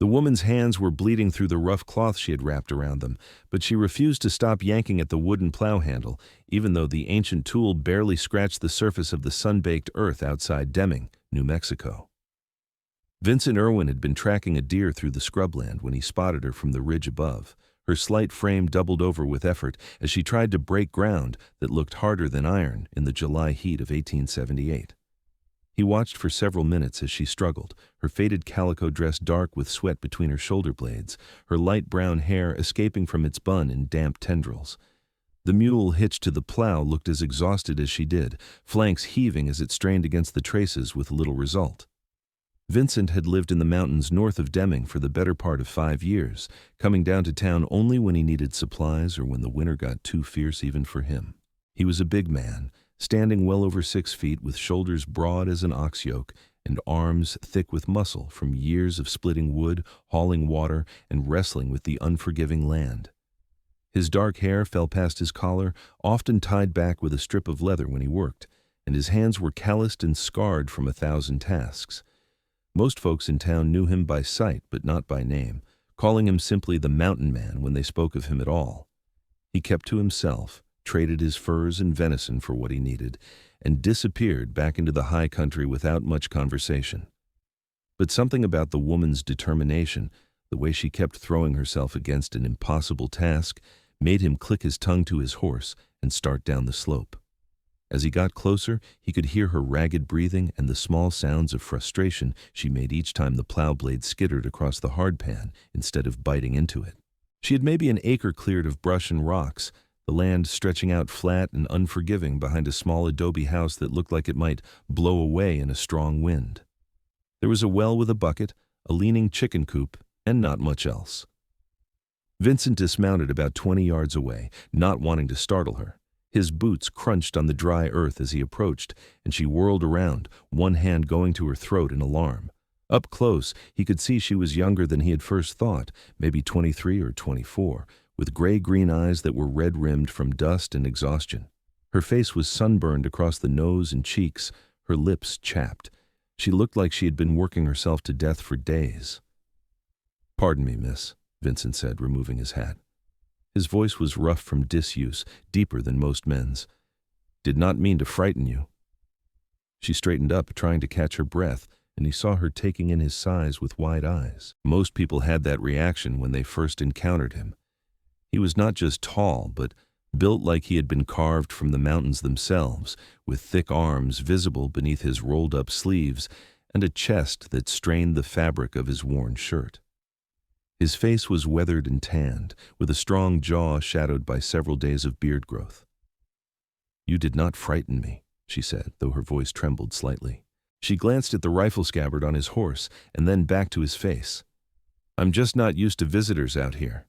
The woman's hands were bleeding through the rough cloth she had wrapped around them, but she refused to stop yanking at the wooden plow handle, even though the ancient tool barely scratched the surface of the sun-baked earth outside Deming, New Mexico. Vincent Irwin had been tracking a deer through the scrubland when he spotted her from the ridge above. Her slight frame doubled over with effort as she tried to break ground that looked harder than iron in the July heat of 1878. He watched for several minutes as she struggled, her faded calico dress dark with sweat between her shoulder blades, her light brown hair escaping from its bun in damp tendrils. The mule hitched to the plow looked as exhausted as she did, flanks heaving as it strained against the traces with little result. Vincent had lived in the mountains north of Deming for the better part of 5 years, coming down to town only when he needed supplies or when the winter got too fierce even for him. He was a big man, standing well over 6 feet with shoulders broad as an ox yoke and arms thick with muscle from years of splitting wood, hauling water, and wrestling with the unforgiving land. His dark hair fell past his collar, often tied back with a strip of leather when he worked, and his hands were calloused and scarred from 1,000 tasks. Most folks in town knew him by sight but not by name, calling him simply the Mountain Man when they spoke of him at all. He kept to himself, traded his furs and venison for what he needed, and disappeared back into the high country without much conversation. But something about the woman's determination, the way she kept throwing herself against an impossible task, made him click his tongue to his horse and start down the slope. As he got closer, he could hear her ragged breathing and the small sounds of frustration she made each time the plow blade skittered across the hardpan instead of biting into it. She had maybe an acre cleared of brush and rocks, the land stretching out flat and unforgiving behind a small adobe house that looked like it might blow away in a strong wind. There was a well with a bucket, a leaning chicken coop, and not much else. Vincent dismounted about 20 yards away, not wanting to startle her. His boots crunched on the dry earth as he approached, and she whirled around, one hand going to her throat in alarm. Up close, he could see she was younger than he had first thought, maybe 23 or 24, with gray-green eyes that were red-rimmed from dust and exhaustion. Her face was sunburned across the nose and cheeks, her lips chapped. She looked like she had been working herself to death for days. "Pardon me, miss," Vincent said, removing his hat. His voice was rough from disuse, deeper than most men's. "Did not mean to frighten you." She straightened up, trying to catch her breath, and he saw her taking in his size with wide eyes. Most people had that reaction when they first encountered him. He was not just tall, but built like he had been carved from the mountains themselves, with thick arms visible beneath his rolled-up sleeves and a chest that strained the fabric of his worn shirt. His face was weathered and tanned, with a strong jaw shadowed by several days of beard growth. "You did not frighten me," she said, though her voice trembled slightly. She glanced at the rifle scabbard on his horse and then back to his face. "I'm just not used to visitors out here."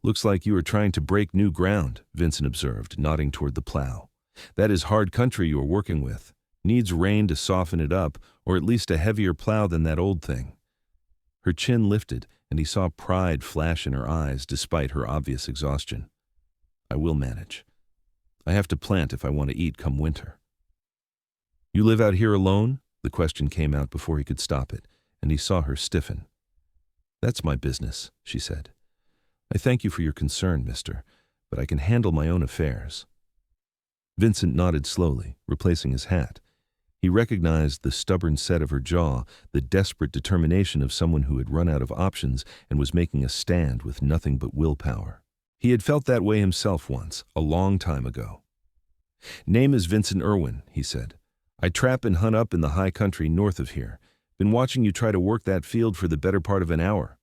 "Looks like you are trying to break new ground," Vincent observed, nodding toward the plow. "That is hard country you are working with. Needs rain to soften it up, or at least a heavier plow than that old thing." Her chin lifted, and he saw pride flash in her eyes despite her obvious exhaustion. "I will manage. I have to plant if I want to eat come winter." "You live out here alone?" The question came out before he could stop it, and he saw her stiffen. "That's my business," she said. "I thank you for your concern, mister, but I can handle my own affairs." Vincent nodded slowly, replacing his hat. He recognized the stubborn set of her jaw, the desperate determination of someone who had run out of options and was making a stand with nothing but willpower. He had felt that way himself once, a long time ago. "Name is Vincent Irwin," he said. "I trap and hunt up in the high country north of here. Been watching you try to work that field for the better part of an hour."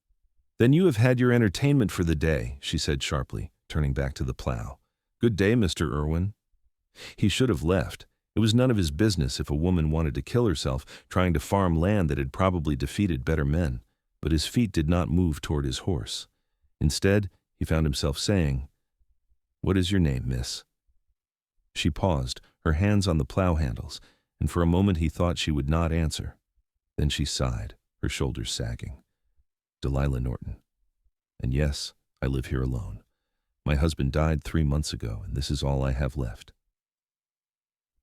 "Then you have had your entertainment for the day," she said sharply, turning back to the plow. "Good day, Mr. Irwin." He should have left. It was none of his business if a woman wanted to kill herself trying to farm land that had probably defeated better men, but his feet did not move toward his horse. Instead, he found himself saying, "What is your name, miss?" She paused, her hands on the plow handles, and for a moment he thought she would not answer. Then she sighed, her shoulders sagging. "Delilah Norton. And yes, I live here alone. My husband died 3 months ago, and this is all I have left."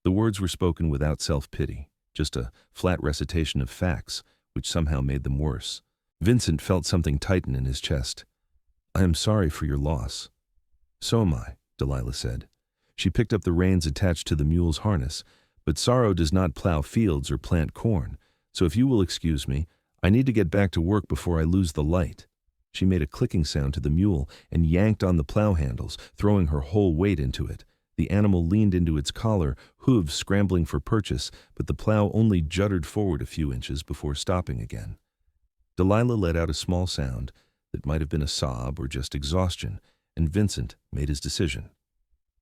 The words were spoken without self-pity, just a flat recitation of facts, which somehow made them worse. Vincent felt something tighten in his chest. "I am sorry for your loss." "So am I," Delilah said. She picked up the reins attached to the mule's harness. "But sorrow does not plow fields or plant corn, so if you will excuse me, I need to get back to work before I lose the light." She made a clicking sound to the mule and yanked on the plow handles, throwing her whole weight into it. The animal leaned into its collar, hooves scrambling for purchase, but the plow only juddered forward a few inches before stopping again. Delilah let out a small sound that might have been a sob or just exhaustion, and Vincent made his decision.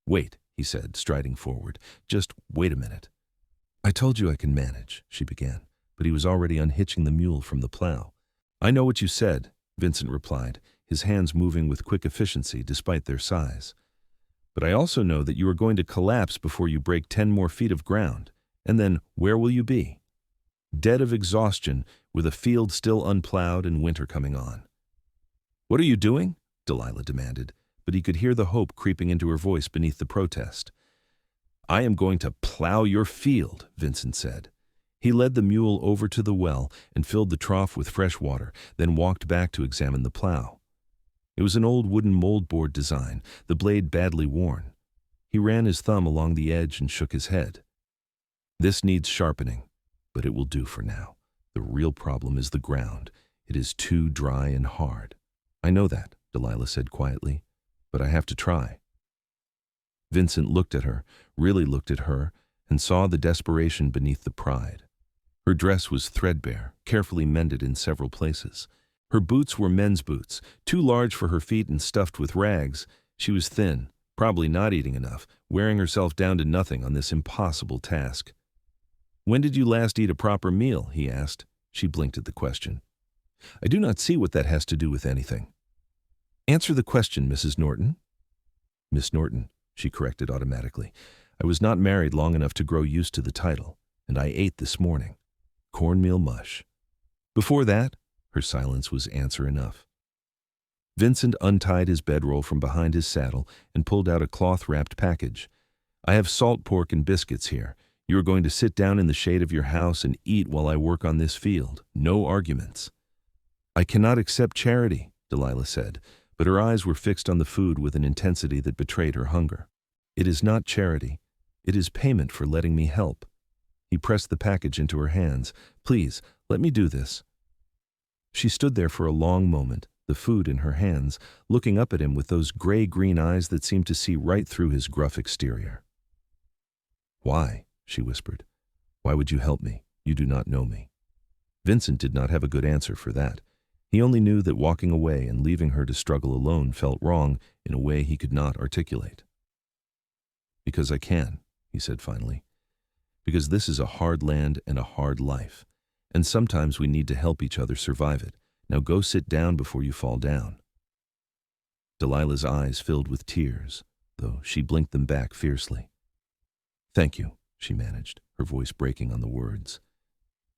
"Wait," he said, striding forward. "Just wait a minute." "I told you I can manage," she began, but he was already unhitching the mule from the plow. "I know what you said," Vincent replied, his hands moving with quick efficiency despite their size. "But I also know that you are going to collapse before you break 10 more feet of ground. And then where will you be? Dead of exhaustion, with a field still unplowed and winter coming on." "What are you doing?" Delilah demanded, but he could hear the hope creeping into her voice beneath the protest. "I am going to plow your field," Vincent said. He led the mule over to the well and filled the trough with fresh water, then walked back to examine the plow. It was an old wooden moldboard design, the blade badly worn. He ran his thumb along the edge and shook his head. "This needs sharpening, but it will do for now. The real problem is the ground. It is too dry and hard." "I know that," Delilah said quietly, "but I have to try." Vincent looked at her, really looked at her, and saw the desperation beneath the pride. Her dress was threadbare, carefully mended in several places. Her boots were men's boots, too large for her feet and stuffed with rags. She was thin, probably not eating enough, wearing herself down to nothing on this impossible task. "When did you last eat a proper meal?" he asked. She blinked at the question. "I do not see what that has to do with anything." "Answer the question, Mrs. Norton." "Miss Norton," she corrected automatically. "I was not married long enough to grow used to the title, and I ate this morning. Cornmeal mush." "Before that?" Her silence was answer enough. Vincent untied his bedroll from behind his saddle and pulled out a cloth-wrapped package. "I have salt pork and biscuits here. You are going to sit down in the shade of your house and eat while I work on this field. No arguments." "I cannot accept charity," Delilah said, but her eyes were fixed on the food with an intensity that betrayed her hunger. "It is not charity. It is payment for letting me help." He pressed the package into her hands. "Please, let me do this." She stood there for a long moment, the food in her hands, looking up at him with those gray-green eyes that seemed to see right through his gruff exterior. "Why?" she whispered. "Why would you help me? You do not know me." Vincent did not have a good answer for that. He only knew that walking away and leaving her to struggle alone felt wrong in a way he could not articulate. "Because I can," he said finally. "Because this is a hard land and a hard life, and sometimes we need to help each other survive it. Now go sit down before you fall down." Delilah's eyes filled with tears, though she blinked them back fiercely. "Thank you," she managed, her voice breaking on the words.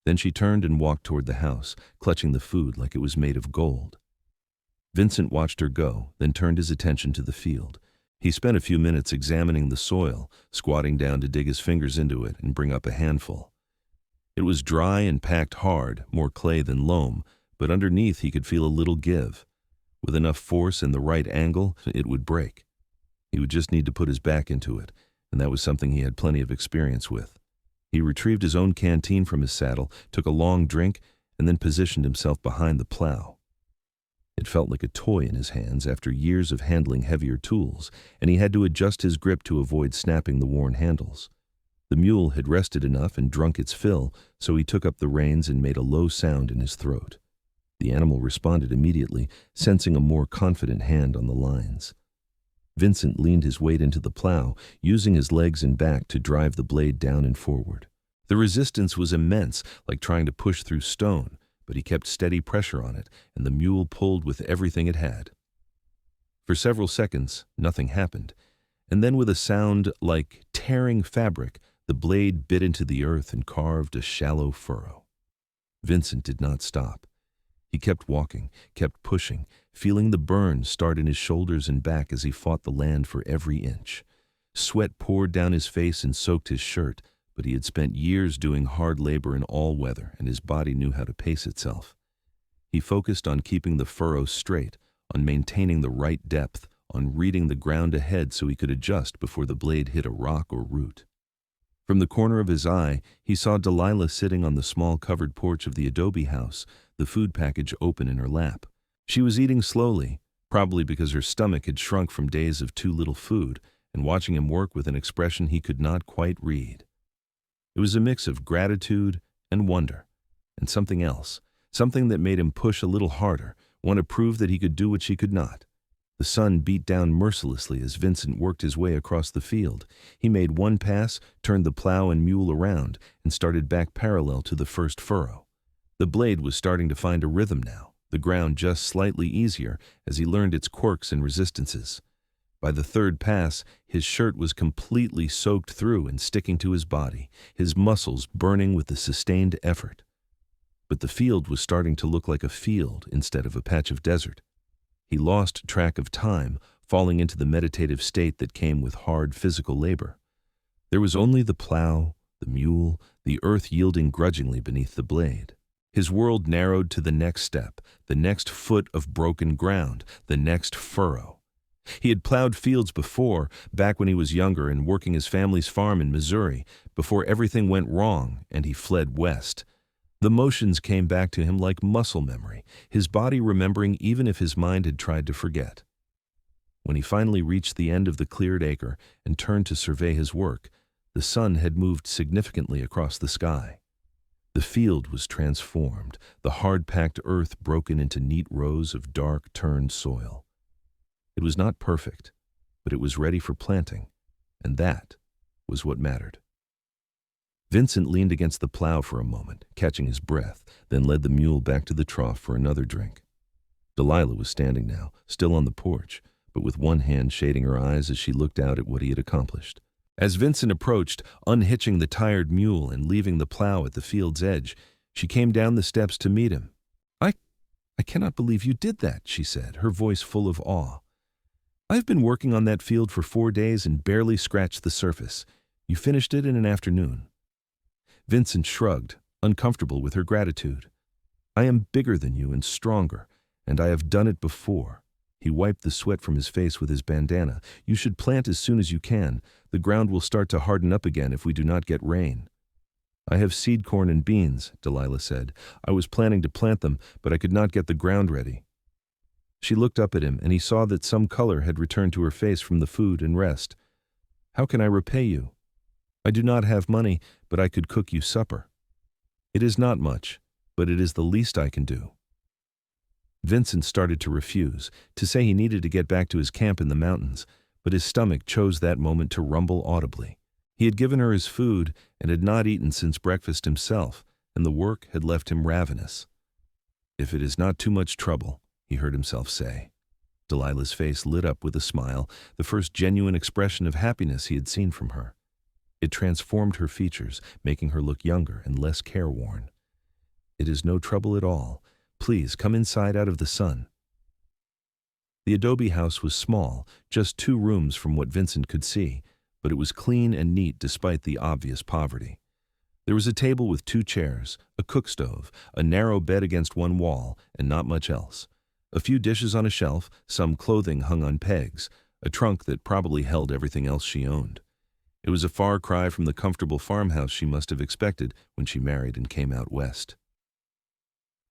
Then she turned and walked toward the house, clutching the food like it was made of gold. Vincent watched her go, then turned his attention to the field. He spent a few minutes examining the soil, squatting down to dig his fingers into it and bring up a handful. It was dry and packed hard, more clay than loam, but underneath he could feel a little give. With enough force and the right angle, it would break. He would just need to put his back into it, and that was something he had plenty of experience with. He retrieved his own canteen from his saddle, took a long drink, and then positioned himself behind the plow. It felt like a toy in his hands after years of handling heavier tools, and he had to adjust his grip to avoid snapping the worn handles. The mule had rested enough and drunk its fill, so he took up the reins and made a low sound in his throat. The animal responded immediately, sensing a more confident hand on the lines. Vincent leaned his weight into the plow, using his legs and back to drive the blade down and forward. The resistance was immense, like trying to push through stone, but he kept steady pressure on it, and the mule pulled with everything it had. For several seconds, nothing happened, and then with a sound like tearing fabric, the blade bit into the earth and carved a shallow furrow. Vincent did not stop. He kept walking, kept pushing, feeling the burn start in his shoulders and back as he fought the land for every inch. Sweat poured down his face and soaked his shirt, but he had spent years doing hard labor in all weather, and his body knew how to pace itself. He focused on keeping the furrows straight, on maintaining the right depth, on reading the ground ahead so he could adjust before the blade hit a rock or root. From the corner of his eye, he saw Delilah sitting on the small covered porch of the adobe house, the food package open in her lap. She was eating slowly, probably because her stomach had shrunk from days of too little food, and watching him work with an expression he could not quite read. It was a mix of gratitude and wonder, and something else, something that made him push a little harder, want to prove that he could do what she could not. The sun beat down mercilessly as Vincent worked his way across the field. He made one pass, turned the plow and mule around, and started back parallel to the first furrow. The blade was starting to find a rhythm now, the ground just slightly easier as he learned its quirks and resistances. By the third pass, his shirt was completely soaked through and sticking to his body, his muscles burning with the sustained effort. But the field was starting to look like a field instead of a patch of desert. He lost track of time, falling into the meditative state that came with hard physical labor. There was only the plow, the mule, the earth yielding grudgingly beneath the blade. His world narrowed to the next step, the next foot of broken ground, the next furrow. He had plowed fields before, back when he was younger and working his family's farm in Missouri, before everything went wrong and he fled west. The motions came back to him like muscle memory, his body remembering even if his mind had tried to forget. When he finally reached the end of the cleared acre and turned to survey his work, the sun had moved significantly across the sky. The field was transformed, the hard-packed earth broken into neat rows of dark, turned soil. It was not perfect, but it was ready for planting, and that was what mattered. Vincent leaned against the plow for a moment, catching his breath, then led the mule back to the trough for another drink. Delilah was standing now, still on the porch, but with one hand shading her eyes as she looked out at what he had accomplished. As Vincent approached, unhitching the tired mule and leaving the plow at the field's edge, she came down the steps to meet him. I cannot believe you did that," she said, her voice full of awe. "I've been working on that field for 4 days and barely scratched the surface. You finished it in an afternoon." Vincent shrugged, uncomfortable with her gratitude. "I am bigger than you and stronger, and I have done it before." He wiped the sweat from his face with his bandana. "You should plant as soon as you can. The ground will start to harden up again if we do not get rain." "I have seed corn and beans," Delilah said. "I was planning to plant them, but I could not get the ground ready." She looked up at him, and he saw that some color had returned to her face from the food and rest. "How can I repay you? I do not have money, but I could cook you supper." "It is not much, but it is the least I can do." Vincent started to refuse, to say he needed to get back to his camp in the mountains, but his stomach chose that moment to rumble audibly. He had given her his food and had not eaten since breakfast himself, and the work had left him ravenous. "If it is not too much trouble," he heard himself say. Delilah's face lit up with a smile, the first genuine expression of happiness he had seen from her. It transformed her features, making her look younger and less careworn. "It is no trouble at all. Please come inside out of the sun." The adobe house was small, just 2 rooms from what Vincent could see, but it was clean and neat despite the obvious poverty. There was a table with 2 chairs, a cook stove, a narrow bed against one wall, and not much else. A few dishes on a shelf, some clothing hung on pegs, a trunk that probably held everything else she owned. It was a far cry from the comfortable farmhouse she must have expected when she married and came out west.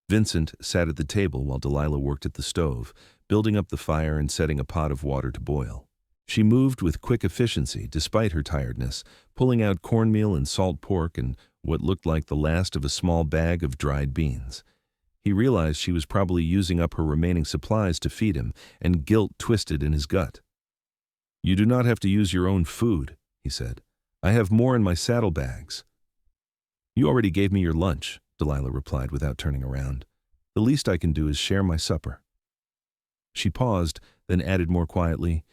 Vincent sat at the table while Delilah worked at the stove, building up the fire and setting a pot of water to boil. She moved with quick efficiency despite her tiredness, pulling out cornmeal and salt pork and what looked like the last of a small bag of dried beans. He realized she was probably using up her remaining supplies to feed him, and guilt twisted in his gut. "You do not have to use your own food," he said. "I have more in my saddlebags." "You already gave me your lunch," Delilah replied without turning around. "The least I can do is share my supper." She paused, then added more quietly,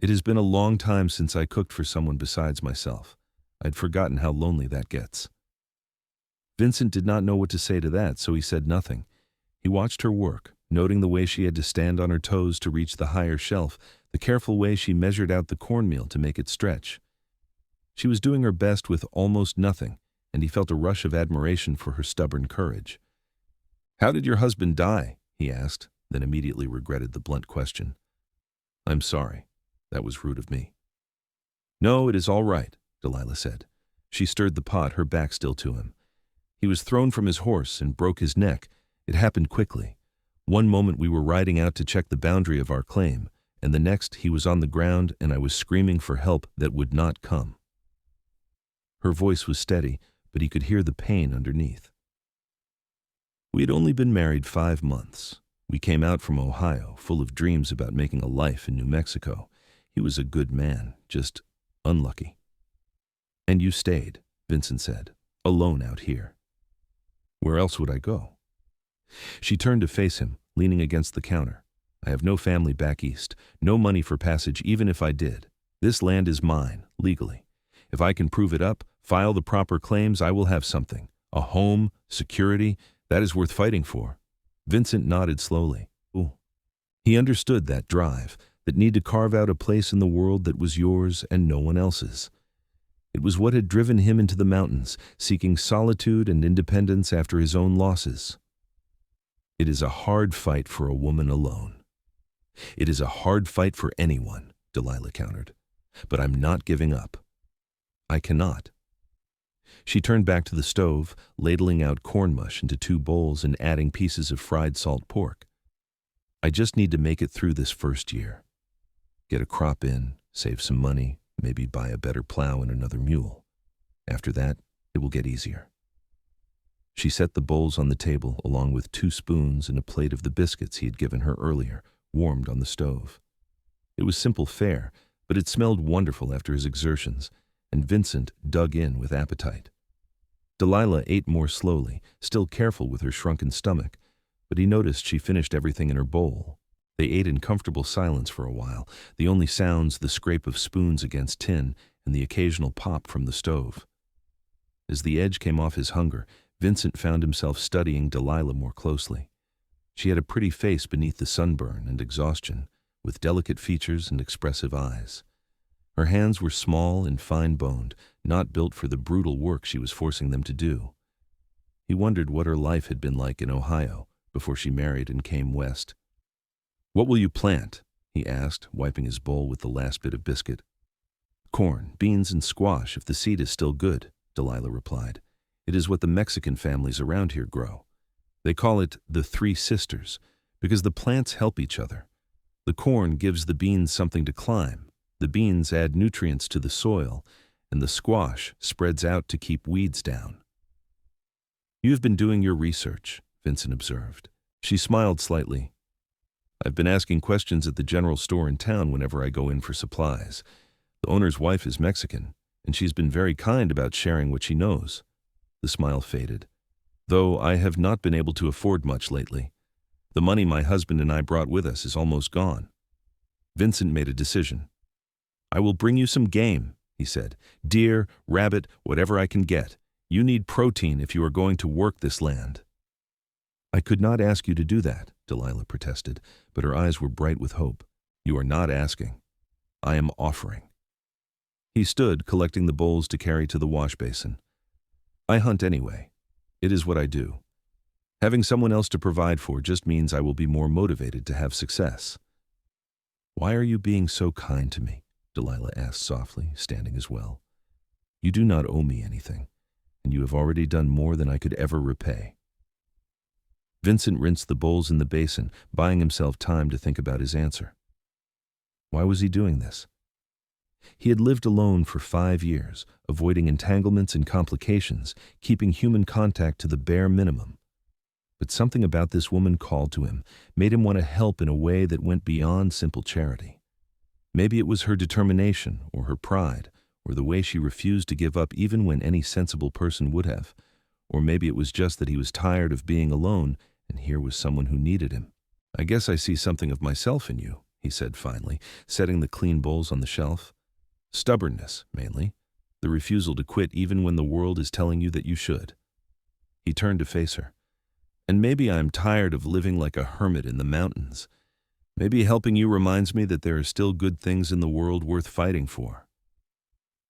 "It has been a long time since I cooked for someone besides myself. I'd forgotten how lonely that gets." Vincent did not know what to say to that, so he said nothing. He watched her work, noting the way she had to stand on her toes to reach the higher shelf, the careful way she measured out the cornmeal to make it stretch. She was doing her best with almost nothing, and he felt a rush of admiration for her stubborn courage. "How did your husband die?" he asked, then immediately regretted the blunt question. "I'm sorry. That was rude of me." "No, it is all right," Delilah said. She stirred the pot, her back still to him. "He was thrown from his horse and broke his neck. It happened quickly. One moment we were riding out to check the boundary of our claim, and the next he was on the ground and I was screaming for help that would not come." Her voice was steady, but he could hear the pain underneath. "We had only been married 5 months. We came out from Ohio, full of dreams about making a life in New Mexico. He was a good man, just unlucky." "And you stayed," Vincent said, "alone out here." "Where else would I go?" She turned to face him, leaning against the counter. "I have no family back east, no money for passage even if I did. This land is mine, legally. If I can prove it up, file the proper claims, I will have something. A home, security, that is worth fighting for." Vincent nodded slowly. Ooh. He understood that drive, that need to carve out a place in the world that was yours and no one else's. It was what had driven him into the mountains, seeking solitude and independence after his own losses. "It is a hard fight for a woman alone." "It is a hard fight for anyone," Delilah countered. "But I'm not giving up. I cannot." She turned back to the stove, ladling out corn mush into 2 bowls and adding pieces of fried salt pork. "I just need to make it through this first year. Get a crop in, save some money, maybe buy a better plow and another mule. After that, it will get easier." She set the bowls on the table along with 2 spoons and a plate of the biscuits he had given her earlier, warmed on the stove. It was simple fare, but it smelled wonderful after his exertions, and Vincent dug in with appetite. Delilah ate more slowly, still careful with her shrunken stomach, but he noticed she finished everything in her bowl. They ate in comfortable silence for a while, the only sounds the scrape of spoons against tin and the occasional pop from the stove. As the edge came off his hunger, Vincent found himself studying Delilah more closely. She had a pretty face beneath the sunburn and exhaustion, with delicate features and expressive eyes. Her hands were small and fine-boned, not built for the brutal work she was forcing them to do. He wondered what her life had been like in Ohio before she married and came west. "What will you plant?" he asked, wiping his bowl with the last bit of biscuit. "Corn, beans, and squash, if the seed is still good," Delilah replied. "It is what the Mexican families around here grow. They call it the 3 sisters, because the plants help each other. The corn gives the beans something to climb, the beans add nutrients to the soil, and the squash spreads out to keep weeds down." "You have been doing your research," Vincent observed. She smiled slightly. "I've been asking questions at the general store in town whenever I go in for supplies. The owner's wife is Mexican, and she's been very kind about sharing what she knows." The smile faded. "Though I have not been able to afford much lately. The money my husband and I brought with us is almost gone." Vincent made a decision. "I will bring you some game," he said. "Deer, rabbit, whatever I can get. You need protein if you are going to work this land." "I could not ask you to do that," Delilah protested, but her eyes were bright with hope. "You are not asking. I am offering." He stood, collecting the bowls to carry to the wash basin. "I hunt anyway. It is what I do. Having someone else to provide for just means I will be more motivated to have success." "Why are you being so kind to me?" Delilah asked softly, standing as well. "You do not owe me anything, and you have already done more than I could ever repay." Vincent rinsed the bowls in the basin, buying himself time to think about his answer. Why was he doing this? He had lived alone for 5 years, avoiding entanglements and complications, keeping human contact to the bare minimum. But something about this woman called to him, made him want to help in a way that went beyond simple charity. Maybe it was her determination, or her pride, or the way she refused to give up even when any sensible person would have. Or maybe it was just that he was tired of being alone, and here was someone who needed him. "I guess I see something of myself in you," he said finally, setting the clean bowls on the shelf. "Stubbornness, mainly. The refusal to quit even when the world is telling you that you should." He turned to face her. "And maybe I'm tired of living like a hermit in the mountains. Maybe helping you reminds me that there are still good things in the world worth fighting for."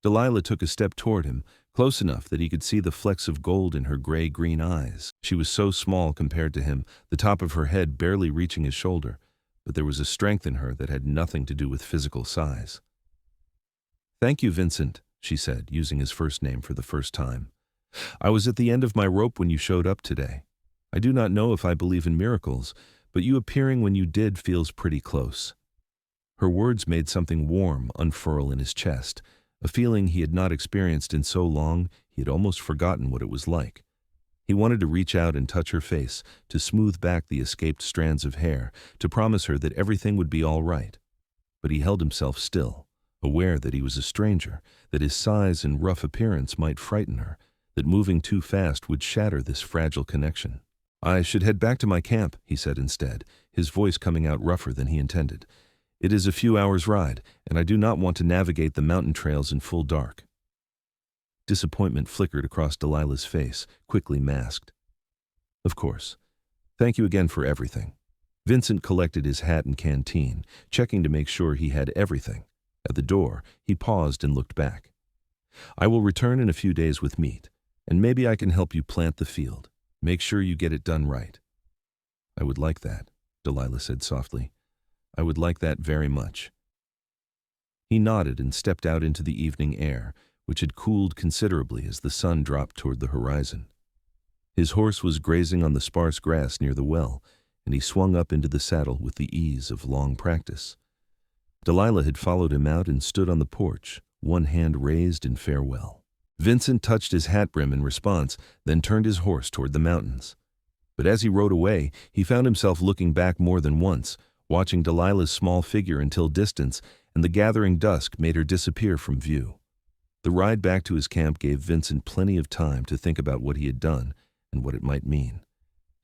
Delilah took a step toward him, close enough that he could see the flecks of gold in her gray-green eyes. She was so small compared to him, the top of her head barely reaching his shoulder, but there was a strength in her that had nothing to do with physical size. "Thank you, Vincent," she said, using his first name for the first time. "I was at the end of my rope when you showed up today. I do not know if I believe in miracles, but you appearing when you did feels pretty close." Her words made something warm unfurl in his chest, a feeling he had not experienced in so long he had almost forgotten what it was like. He wanted to reach out and touch her face, to smooth back the escaped strands of hair, to promise her that everything would be all right. But he held himself still, aware that he was a stranger, that his size and rough appearance might frighten her, that moving too fast would shatter this fragile connection. "I should head back to my camp," he said instead, his voice coming out rougher than he intended. "It is a few hours' ride, and I do not want to navigate the mountain trails in full dark." Disappointment flickered across Delilah's face, quickly masked. "Of course. Thank you again for everything." Vincent collected his hat and canteen, checking to make sure he had everything. At the door, he paused and looked back. "I will return in a few days with meat, and maybe I can help you plant the field. Make sure you get it done right." "I would like that," Delilah said softly. "I would like that very much." He nodded and stepped out into the evening air, which had cooled considerably as the sun dropped toward the horizon. His horse was grazing on the sparse grass near the well, and he swung up into the saddle with the ease of long practice. Delilah had followed him out and stood on the porch, one hand raised in farewell. Vincent touched his hat brim in response, then turned his horse toward the mountains. But as he rode away, he found himself looking back more than once, watching Delilah's small figure until distance, and the gathering dusk made her disappear from view. The ride back to his camp gave Vincent plenty of time to think about what he had done and what it might mean.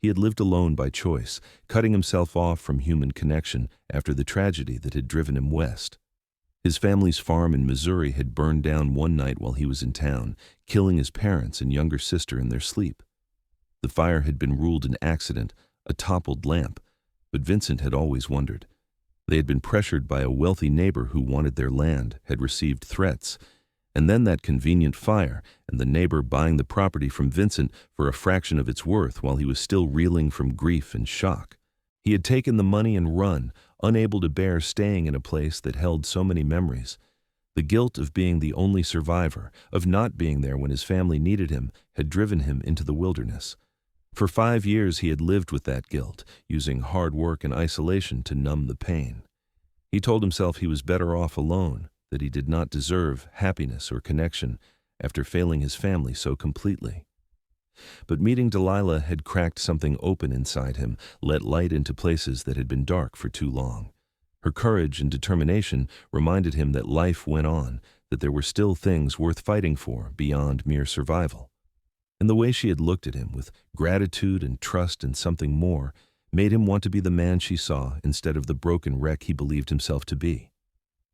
He had lived alone by choice, cutting himself off from human connection after the tragedy that had driven him west. His family's farm in Missouri had burned down one night while he was in town, killing his parents and younger sister in their sleep. The fire had been ruled an accident, a toppled lamp, but Vincent had always wondered. They had been pressured by a wealthy neighbor who wanted their land, had received threats, and then that convenient fire, and the neighbor buying the property from Vincent for a fraction of its worth while he was still reeling from grief and shock. He had taken the money and run, unable to bear staying in a place that held so many memories. The guilt of being the only survivor, of not being there when his family needed him, had driven him into the wilderness. For 5 years he had lived with that guilt, using hard work and isolation to numb the pain. He told himself he was better off alone, that he did not deserve happiness or connection after failing his family so completely. But meeting Delilah had cracked something open inside him, let light into places that had been dark for too long. Her courage and determination reminded him that life went on, that there were still things worth fighting for beyond mere survival. And the way she had looked at him with gratitude and trust in something more made him want to be the man she saw instead of the broken wreck he believed himself to be.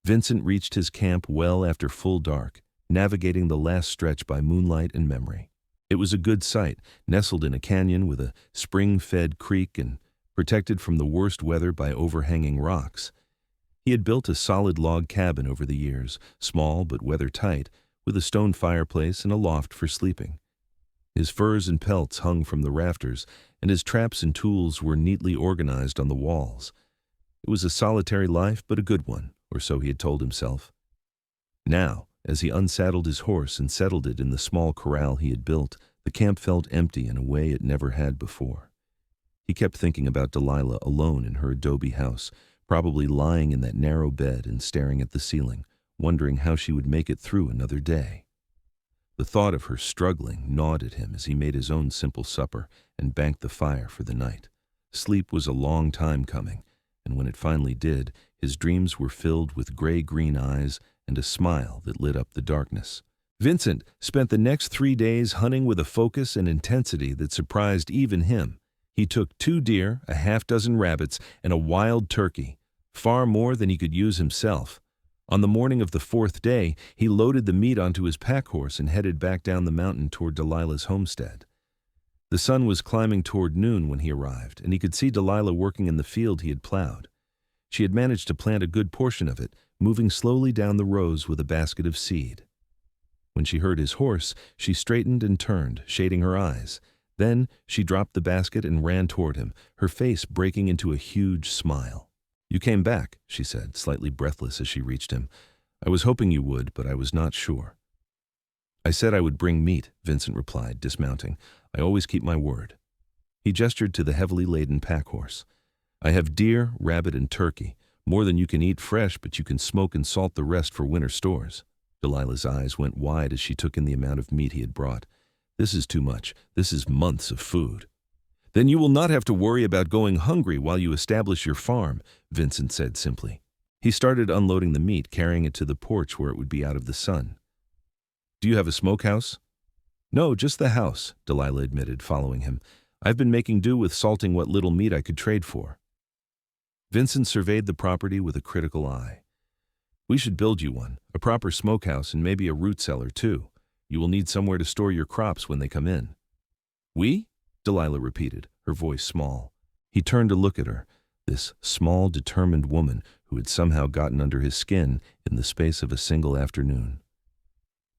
Vincent reached his camp well after full dark, navigating the last stretch by moonlight and memory. It was a good site, nestled in a canyon with a spring-fed creek and protected from the worst weather by overhanging rocks. He had built a solid log cabin over the years, small but weather-tight, with a stone fireplace and a loft for sleeping. His furs and pelts hung from the rafters, and his traps and tools were neatly organized on the walls. It was a solitary life, but a good one, or so he had told himself. Now, as he unsaddled his horse and settled it in the small corral he had built, the camp felt empty in a way it never had before. He kept thinking about Delilah alone in her adobe house, probably lying in that narrow bed and staring at the ceiling, wondering how she would make it through another day. The thought of her struggling gnawed at him as he made his own simple supper and banked the fire for the night. Sleep was a long time coming, and when it finally did, his dreams were filled with gray-green eyes and a smile that lit up the darkness. Vincent spent the next 3 days hunting with a focus and intensity that surprised even him. He took 2 deer, a half-dozen rabbits, and a wild turkey, far more than he could use himself. On the morning of the 4th day, he loaded the meat onto his pack horse and headed back down the mountain toward Delilah's homestead. The sun was climbing toward noon when he arrived, and he could see Delilah working in the field he had plowed. She had managed to plant a good portion of it, moving slowly down the rows with a basket of seed. When she heard his horse, she straightened and turned, shading her eyes. Then she dropped the basket and ran toward him, her face breaking into a huge smile. "You came back," she said, slightly breathless as she reached him. "I was hoping you would, but I was not sure." "I said I would bring meat," Vincent replied, dismounting. "I always keep my word." He gestured to the heavily laden pack horse. "I have deer, rabbit, and turkey, more than you can eat fresh, but you can smoke and salt the rest for winter stores." Delilah's eyes went wide as she took in the amount of meat he had brought. "This is too much. This is months of food." "Then you will not have to worry about going hungry while you establish your farm," Vincent said simply. He started unloading the meat, carrying it to the porch where it would be out of the sun. "Do you have a smokehouse?" "No, just the house," Delilah admitted, following him. "I've been making do with salting what little meat I could trade for." Vincent surveyed the property with a critical eye. "We should build you one, a proper smokehouse and maybe a root cellar too. You will need somewhere to store your crops when they come in." "We?" Delilah repeated, her voice small. He turned to look at her, this small, determined woman who had somehow gotten under his skin in the space of a single afternoon.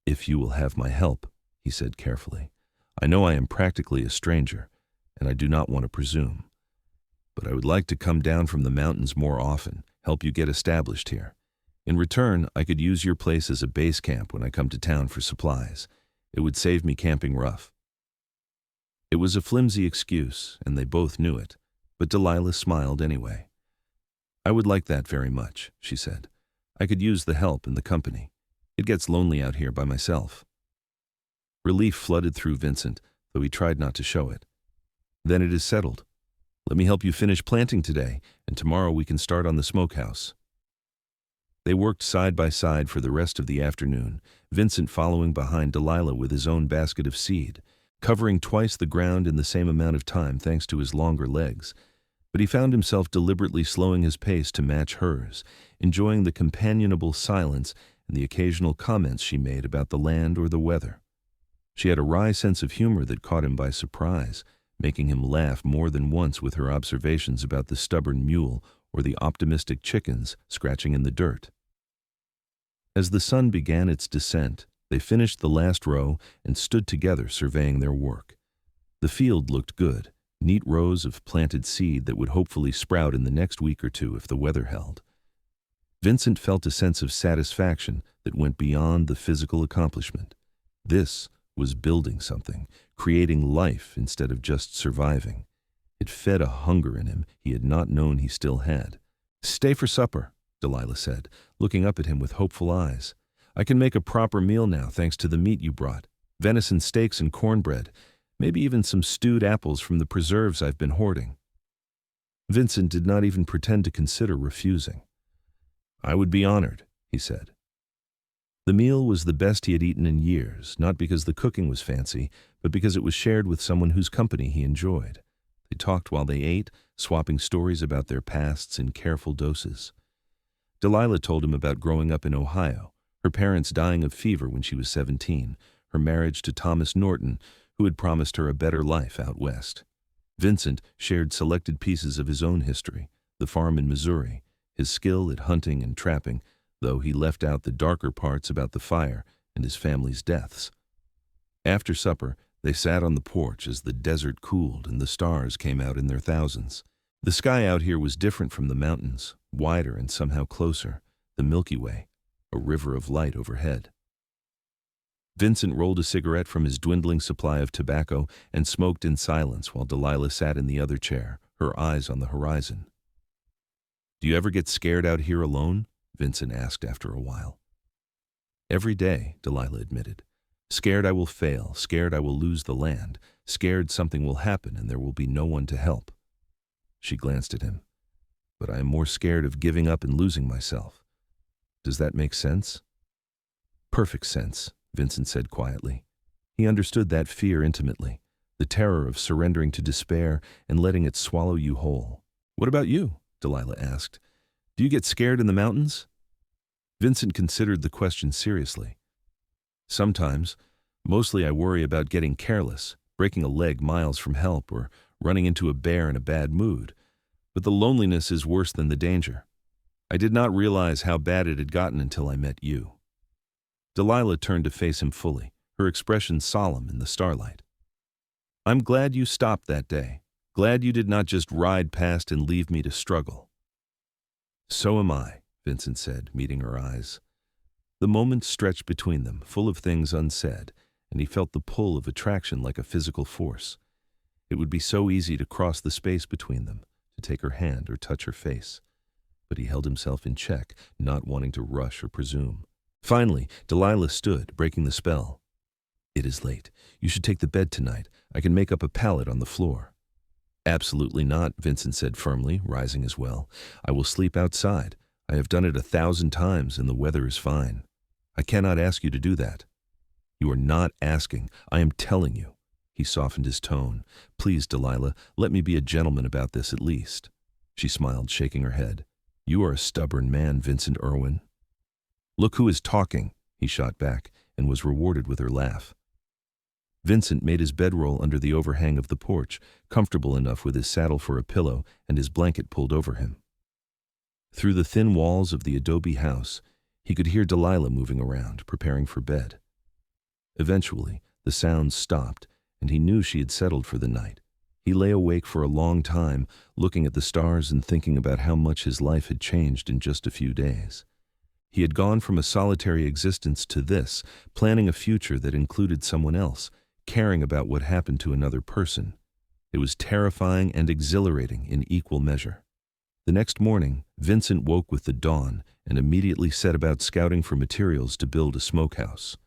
"If you will have my help," he said carefully. "I know I am practically a stranger, and I do not want to presume. But I would like to come down from the mountains more often, help you get established here. In return, I could use your place as a base camp when I come to town for supplies. It would save me camping rough." It was a flimsy excuse, and they both knew it, but Delilah smiled anyway. "I would like that very much," she said. "I could use the help and the company. It gets lonely out here by myself." Relief flooded through Vincent, though he tried not to show it. "Then it is settled. Let me help you finish planting today, and tomorrow we can start on the smokehouse." They worked side by side for the rest of the afternoon, Vincent following behind Delilah with his own basket of seed, covering twice the ground in the same amount of time thanks to his longer legs. But he found himself deliberately slowing his pace to match hers, enjoying the companionable silence and the occasional comments she made about the land or the weather. She had a wry sense of humor that caught him by surprise, making him laugh more than once with her observations about the stubborn mule or the optimistic chickens scratching in the dirt. As the sun began its descent, they finished the last row and stood together surveying their work. The field looked good, neat rows of planted seed that would hopefully sprout in the next week or two if the weather held. Vincent felt a sense of satisfaction that went beyond the physical accomplishment. This was building something, creating life instead of just surviving. It fed a hunger in him he had not known he still had. "Stay for supper," Delilah said, looking up at him with hopeful eyes. "I can make a proper meal now thanks to the meat you brought. Venison steaks and cornbread, maybe even some stewed apples from the preserves I've been hoarding." Vincent did not even pretend to consider refusing. "I would be honored," he said. The meal was the best he had eaten in years, not because the cooking was fancy, but because it was shared with someone whose company he enjoyed. They talked while they ate, swapping stories about their pasts in careful doses. Delilah told him about growing up in Ohio, her parents dying of fever when she was 17, her marriage to Thomas Norton, who had promised her a better life out west. Vincent shared selected pieces of his own history, the farm in Missouri, his skill at hunting and trapping, though he left out the darker parts about the fire and his family's deaths. After supper, they sat on the porch as the desert cooled and the stars came out in their thousands. The sky out here was different from the mountains, wider and somehow closer, the Milky Way, a river of light overhead. Vincent rolled a cigarette from his dwindling supply of tobacco and smoked in silence while Delilah sat in the other chair, her eyes on the horizon. "Do you ever get scared out here alone?" Vincent asked after a while. "Every day," Delilah admitted. "Scared I will fail, scared I will lose the land, scared something will happen and there will be no one to help." She glanced at him. "But I am more scared of giving up and losing myself. Does that make sense?" "Perfect sense," Vincent said quietly. He understood that fear intimately, the terror of surrendering to despair and letting it swallow you whole. "What about you?" Delilah asked. "Do you get scared in the mountains?" Vincent considered the question seriously. "Sometimes. Mostly I worry about getting careless, breaking a leg miles from help, or running into a bear in a bad mood. But the loneliness is worse than the danger. I did not realize how bad it had gotten until I met you." Delilah turned to face him fully, her expression solemn in the starlight. "I'm glad you stopped that day. Glad you did not just ride past and leave me to struggle." "So am I," Vincent said, meeting her eyes. The moment stretched between them, full of things unsaid, and he felt the pull of attraction like a physical force. It would be so easy to cross the space between them, to take her hand or touch her face. But he held himself in check, not wanting to rush or presume. Finally, Delilah stood, breaking the spell. "It is late. You should take the bed tonight. I can make up a pallet on the floor." "Absolutely not," Vincent said firmly, rising as well. "I will sleep outside. I have done it 1,000 times, and the weather is fine. I cannot ask you to do that." "You are not asking. I am telling you." He softened his tone. "Please, Delilah, let me be a gentleman about this at least." She smiled, shaking her head. "You are a stubborn man, Vincent Irwin." "Look who is talking," he shot back, and was rewarded with her laugh. Vincent made his bedroll under the overhang of the porch, comfortable enough with his saddle for a pillow and his blanket pulled over him. Through the thin walls of the adobe house, he could hear Delilah moving around, preparing for bed. Eventually, the sounds stopped, and he knew she had settled for the night. He lay awake for a long time, looking at the stars and thinking about how much his life had changed in just a few days. He had gone from a solitary existence to this, planning a future that included someone else, caring about what happened to another person. It was terrifying and exhilarating in equal measure. The next morning, Vincent woke with the dawn and immediately set about scouting for materials to build a smokehouse.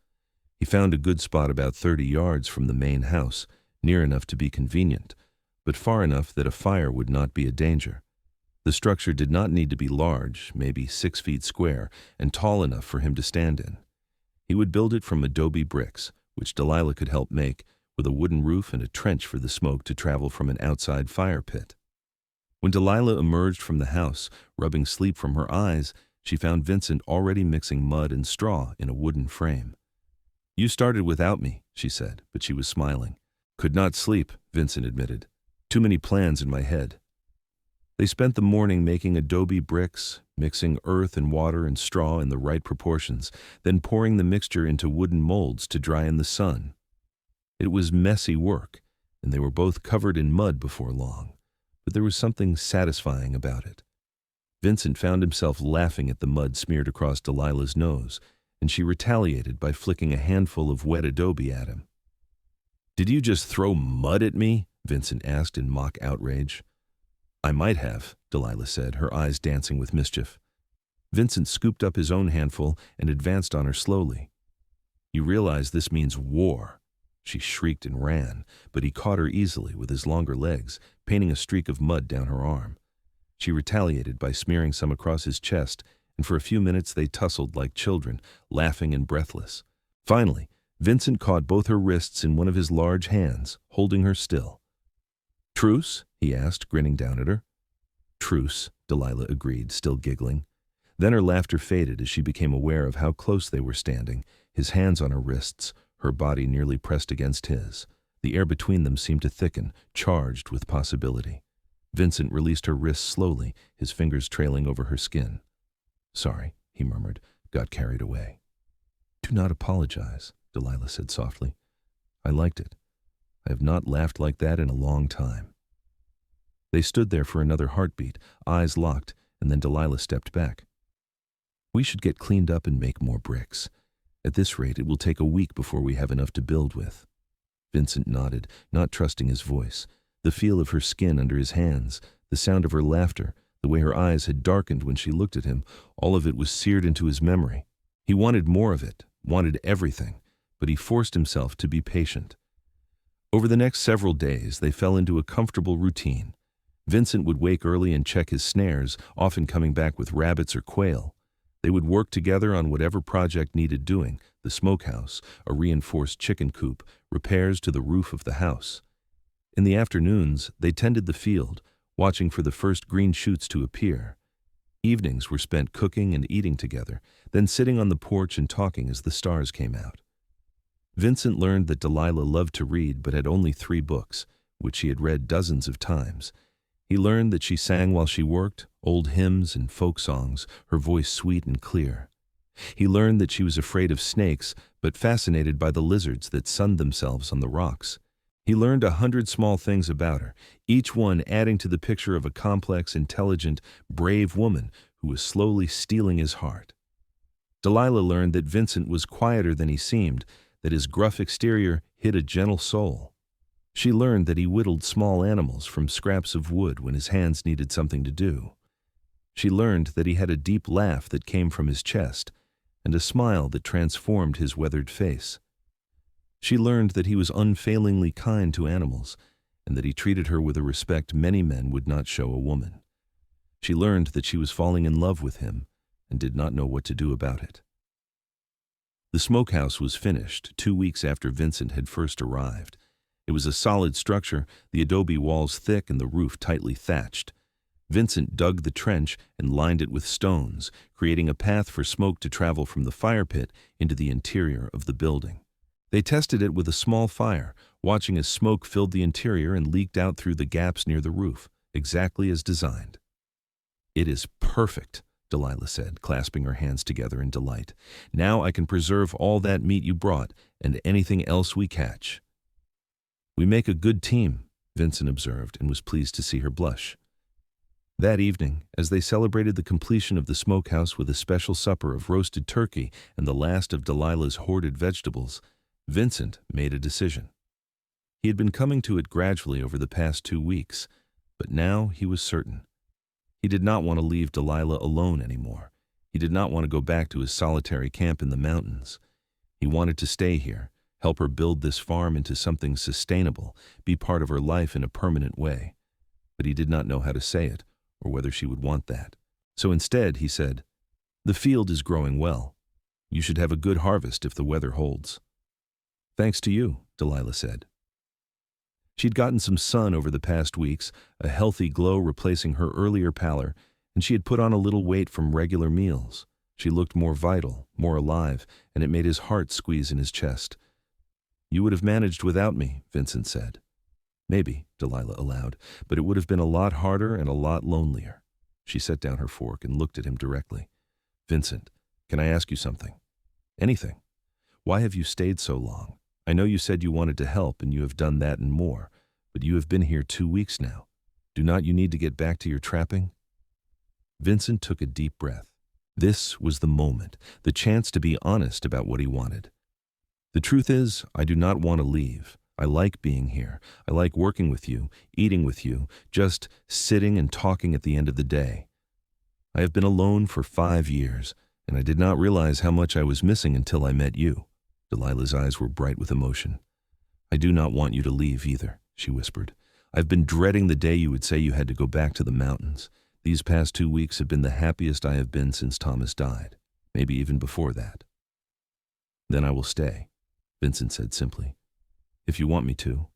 He found a good spot about 30 yards from the main house, near enough to be convenient, but far enough that a fire would not be a danger. The structure did not need to be large, maybe 6 feet square, and tall enough for him to stand in. He would build it from adobe bricks, which Delilah could help make, with a wooden roof and a trench for the smoke to travel from an outside fire pit. When Delilah emerged from the house, rubbing sleep from her eyes, she found Vincent already mixing mud and straw in a wooden frame. "You started without me," she said, but she was smiling. "Could not sleep," Vincent admitted. "Too many plans in my head." They spent the morning making adobe bricks, mixing earth and water and straw in the right proportions, then pouring the mixture into wooden molds to dry in the sun. It was messy work, and they were both covered in mud before long, but there was something satisfying about it. Vincent found himself laughing at the mud smeared across Delilah's nose, and she retaliated by flicking a handful of wet adobe at him. "Did you just throw mud at me?" Vincent asked in mock outrage. "I might have," Delilah said, her eyes dancing with mischief. Vincent scooped up his own handful and advanced on her slowly. "You realize this means war." She shrieked and ran, but he caught her easily with his longer legs, painting a streak of mud down her arm. She retaliated by smearing some across his chest, and for a few minutes they tussled like children, laughing and breathless. Finally, Vincent caught both her wrists in one of his large hands, holding her still. "Truce?" he asked, grinning down at her. "Truce," Delilah agreed, still giggling. Then her laughter faded as she became aware of how close they were standing, his hands on her wrists, her body nearly pressed against his. The air between them seemed to thicken, charged with possibility. Vincent released her wrists slowly, his fingers trailing over her skin. "Sorry," he murmured, got carried away. "Do not apologize," Delilah said softly. "I liked it. I have not laughed like that in a long time." They stood there for another heartbeat, eyes locked, and then Delilah stepped back. "We should get cleaned up and make more bricks. At this rate, it will take a week before we have enough to build with." Vincent nodded, not trusting his voice. The feel of her skin under his hands, the sound of her laughter, the way her eyes had darkened when she looked at him, all of it was seared into his memory. He wanted more of it, wanted everything, but he forced himself to be patient. Over the next several days, they fell into a comfortable routine. Vincent would wake early and check his snares, often coming back with rabbits or quail. They would work together on whatever project needed doing, the smokehouse, a reinforced chicken coop, repairs to the roof of the house. In the afternoons, they tended the field, watching for the first green shoots to appear. Evenings were spent cooking and eating together, then sitting on the porch and talking as the stars came out. Vincent learned that Delilah loved to read but had only 3 books, which she had read dozens of times. He learned that she sang while she worked, old hymns and folk songs, her voice sweet and clear. He learned that she was afraid of snakes, but fascinated by the lizards that sunned themselves on the rocks. He learned 100 small things about her, each one adding to the picture of a complex, intelligent, brave woman who was slowly stealing his heart. Delilah learned that Vincent was quieter than he seemed, that his gruff exterior hid a gentle soul. She learned that he whittled small animals from scraps of wood when his hands needed something to do. She learned that he had a deep laugh that came from his chest, and a smile that transformed his weathered face. She learned that he was unfailingly kind to animals, and that he treated her with a respect many men would not show a woman. She learned that she was falling in love with him, and did not know what to do about it. The smokehouse was finished 2 weeks after Vincent had first arrived. It was a solid structure, the adobe walls thick and the roof tightly thatched. Vincent dug the trench and lined it with stones, creating a path for smoke to travel from the fire pit into the interior of the building. They tested it with a small fire, watching as smoke filled the interior and leaked out through the gaps near the roof, exactly as designed. "It is perfect," Delilah said, clasping her hands together in delight. "Now I can preserve all that meat you brought and anything else we catch." "We make a good team," Vincent observed, and was pleased to see her blush. That evening, as they celebrated the completion of the smokehouse with a special supper of roasted turkey and the last of Delilah's hoarded vegetables, Vincent made a decision. He had been coming to it gradually over the past 2 weeks, but now he was certain. He did not want to leave Delilah alone anymore. He did not want to go back to his solitary camp in the mountains. He wanted to stay here, help her build this farm into something sustainable, be part of her life in a permanent way. But he did not know how to say it, or whether she would want that. So instead, he said, "The field is growing well. You should have a good harvest if the weather holds." "Thanks to you," Delilah said. She'd gotten some sun over the past weeks, a healthy glow replacing her earlier pallor, and she had put on a little weight from regular meals. She looked more vital, more alive, and it made his heart squeeze in his chest. "You would have managed without me," Vincent said. "Maybe," Delilah allowed, "but it would have been a lot harder and a lot lonelier." She set down her fork and looked at him directly. "Vincent, can I ask you something?" "Anything. Why have you stayed so long? I know you said you wanted to help, and you have done that and more, but you have been here 2 weeks now. Do not you need to get back to your trapping?" Vincent took a deep breath. This was the moment, the chance to be honest about what he wanted. "The truth is, I do not want to leave. I like being here. I like working with you, eating with you, just sitting and talking at the end of the day. I have been alone for 5 years, and I did not realize how much I was missing until I met you." Delilah's eyes were bright with emotion. "I do not want you to leave either," she whispered. "I've been dreading the day you would say you had to go back to the mountains. These past 2 weeks have been the happiest I have been since Thomas died, maybe even before that." "Then I will stay," Vincent said simply. "If you want me to.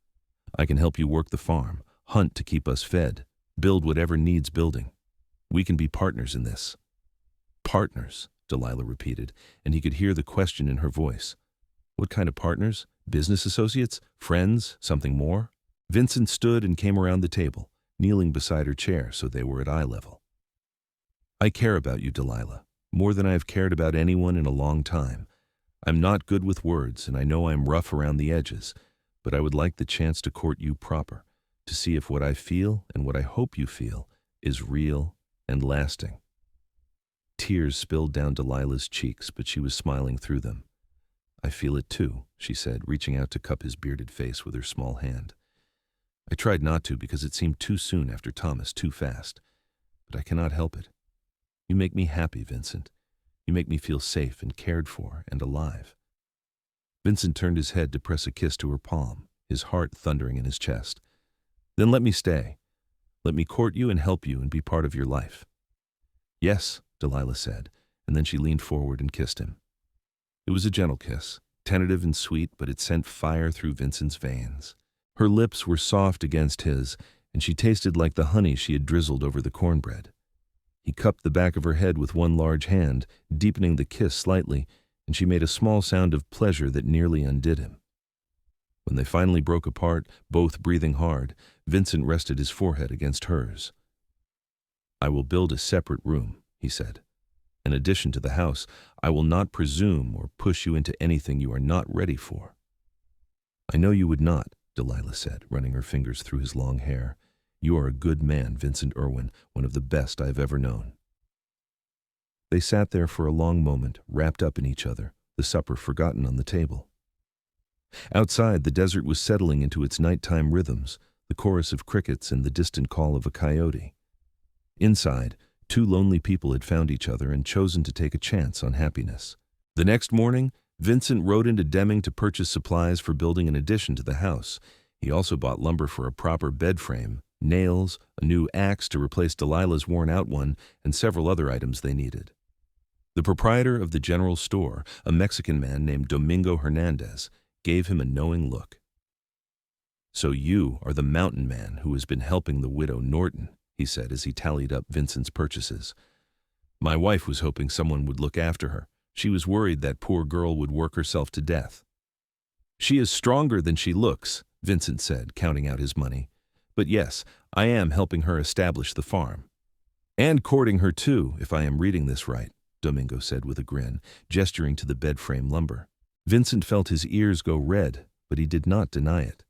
I can help you work the farm, hunt to keep us fed, build whatever needs building. We can be partners in this." "Partners," Delilah repeated, and he could hear the question in her voice. "What kind of partners? Business associates? Friends? Something more?" Vincent stood and came around the table, kneeling beside her chair so they were at eye level. "I care about you, Delilah, more than I have cared about anyone in a long time. I'm not good with words, and I know I'm rough around the edges, but I would like the chance to court you proper, to see if what I feel and what I hope you feel is real and lasting." Tears spilled down Delilah's cheeks, but she was smiling through them. "I feel it too," she said, reaching out to cup his bearded face with her small hand. "I tried not to because it seemed too soon after Thomas, too fast. But I cannot help it. You make me happy, Vincent. You make me feel safe and cared for and alive." Vincent turned his head to press a kiss to her palm, his heart thundering in his chest. "Then let me stay. Let me court you and help you and be part of your life." "Yes," Delilah said, and then she leaned forward and kissed him. It was a gentle kiss, tentative and sweet, but it sent fire through Vincent's veins. Her lips were soft against his, and she tasted like the honey she had drizzled over the cornbread. He cupped the back of her head with one large hand, deepening the kiss slightly, and she made a small sound of pleasure that nearly undid him. When they finally broke apart, both breathing hard, Vincent rested his forehead against hers. "I will build a separate room," he said. an addition to the house. I will not presume or push you into anything you are not ready for." "I know you would not," Delilah said, running her fingers through his long hair. "You are a good man, Vincent Irwin, one of the best I have ever known." They sat there for a long moment, wrapped up in each other, the supper forgotten on the table. Outside, the desert was settling into its nighttime rhythms, the chorus of crickets and the distant call of a coyote. Inside, two lonely people had found each other and chosen to take a chance on happiness. The next morning, Vincent rode into Deming to purchase supplies for building an addition to the house. He also bought lumber for a proper bed frame, nails, a new axe to replace Delilah's worn-out one, and several other items they needed. The proprietor of the general store, a Mexican man named Domingo Hernandez, gave him a knowing look. "So you are the mountain man who has been helping the widow Norton," he said as he tallied up Vincent's purchases. "My wife was hoping someone would look after her. She was worried that poor girl would work herself to death." "She is stronger than she looks," Vincent said, counting out his money. "But yes, I am helping her establish the farm. And courting her too, if I am reading this right," Domingo said with a grin, gesturing to the bed frame lumber. Vincent felt his ears go red, but he did not deny it.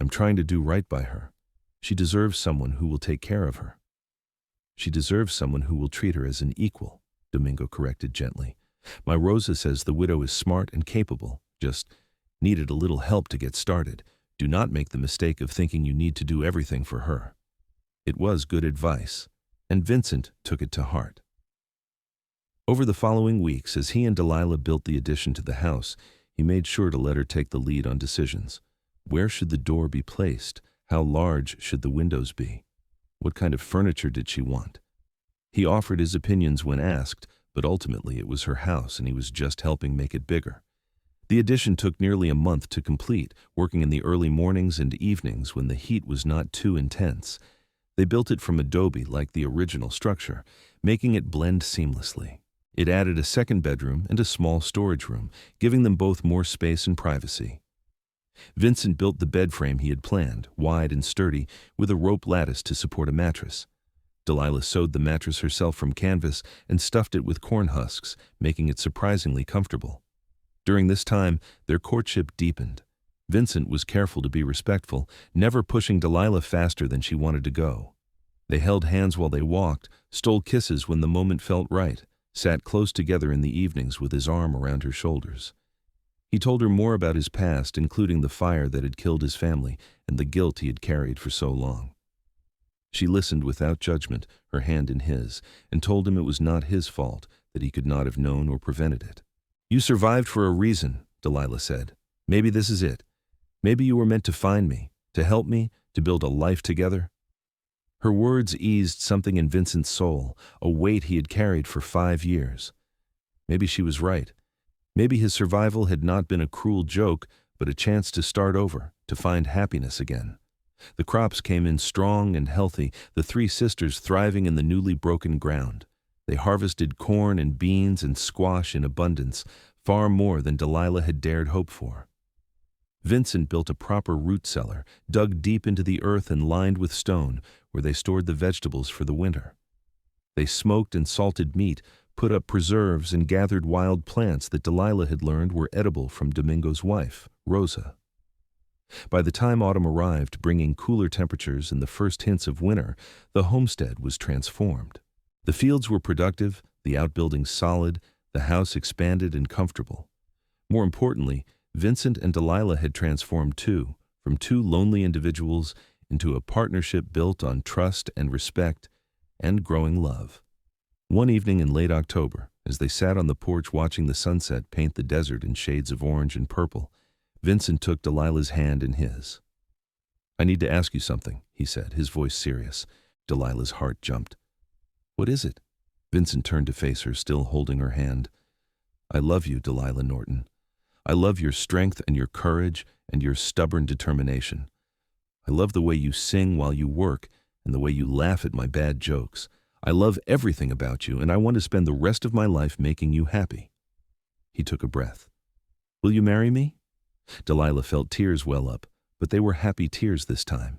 "I'm trying to do right by her. She deserves someone who will take care of her." "She deserves someone who will treat her as an equal," Domingo corrected gently. "My Rosa says the widow is smart and capable, just needed a little help to get started. Do not make the mistake of thinking you need to do everything for her." It was good advice, and Vincent took it to heart. Over the following weeks, as he and Delilah built the addition to the house, he made sure to let her take the lead on decisions. Where should the door be placed? How large should the windows be? What kind of furniture did she want? He offered his opinions when asked, but ultimately it was her house and he was just helping make it bigger. The addition took nearly a month to complete, working in the early mornings and evenings when the heat was not too intense. They built it from adobe like the original structure, making it blend seamlessly. It added a second bedroom and a small storage room, giving them both more space and privacy. Vincent built the bed frame he had planned, wide and sturdy, with a rope lattice to support a mattress. Delilah sewed the mattress herself from canvas and stuffed it with corn husks, making it surprisingly comfortable. During this time, their courtship deepened. Vincent was careful to be respectful, never pushing Delilah faster than she wanted to go. They held hands while they walked, stole kisses when the moment felt right, sat close together in the evenings with his arm around her shoulders. He told her more about his past, including the fire that had killed his family and the guilt he had carried for so long. She listened without judgment, her hand in his, and told him it was not his fault, that he could not have known or prevented it. "You survived for a reason," Delilah said. "Maybe this is it. Maybe you were meant to find me, to help me, to build a life together." Her words eased something in Vincent's soul, a weight he had carried for 5 years. Maybe she was right. Maybe his survival had not been a cruel joke, but a chance to start over, to find happiness again. The crops came in strong and healthy, the three sisters thriving in the newly broken ground. They harvested corn and beans and squash in abundance, far more than Delilah had dared hope for. Vincent built a proper root cellar, dug deep into the earth and lined with stone, where they stored the vegetables for the winter. They smoked and salted meat, put up preserves, and gathered wild plants that Delilah had learned were edible from Domingo's wife, Rosa. By the time autumn arrived, bringing cooler temperatures and the first hints of winter, the homestead was transformed. The fields were productive, the outbuildings solid, the house expanded and comfortable. More importantly, Vincent and Delilah had transformed too, from two lonely individuals into a partnership built on trust and respect and growing love. One evening in late October, as they sat on the porch watching the sunset paint the desert in shades of orange and purple, Vincent took Delilah's hand in his. "I need to ask you something," he said, his voice serious. Delilah's heart jumped. "What is it?" Vincent turned to face her, still holding her hand. "I love you, Delilah Norton. I love your strength and your courage and your stubborn determination. I love the way you sing while you work and the way you laugh at my bad jokes. I love everything about you, and I want to spend the rest of my life making you happy." He took a breath. "Will you marry me?" Delilah felt tears well up, but they were happy tears this time.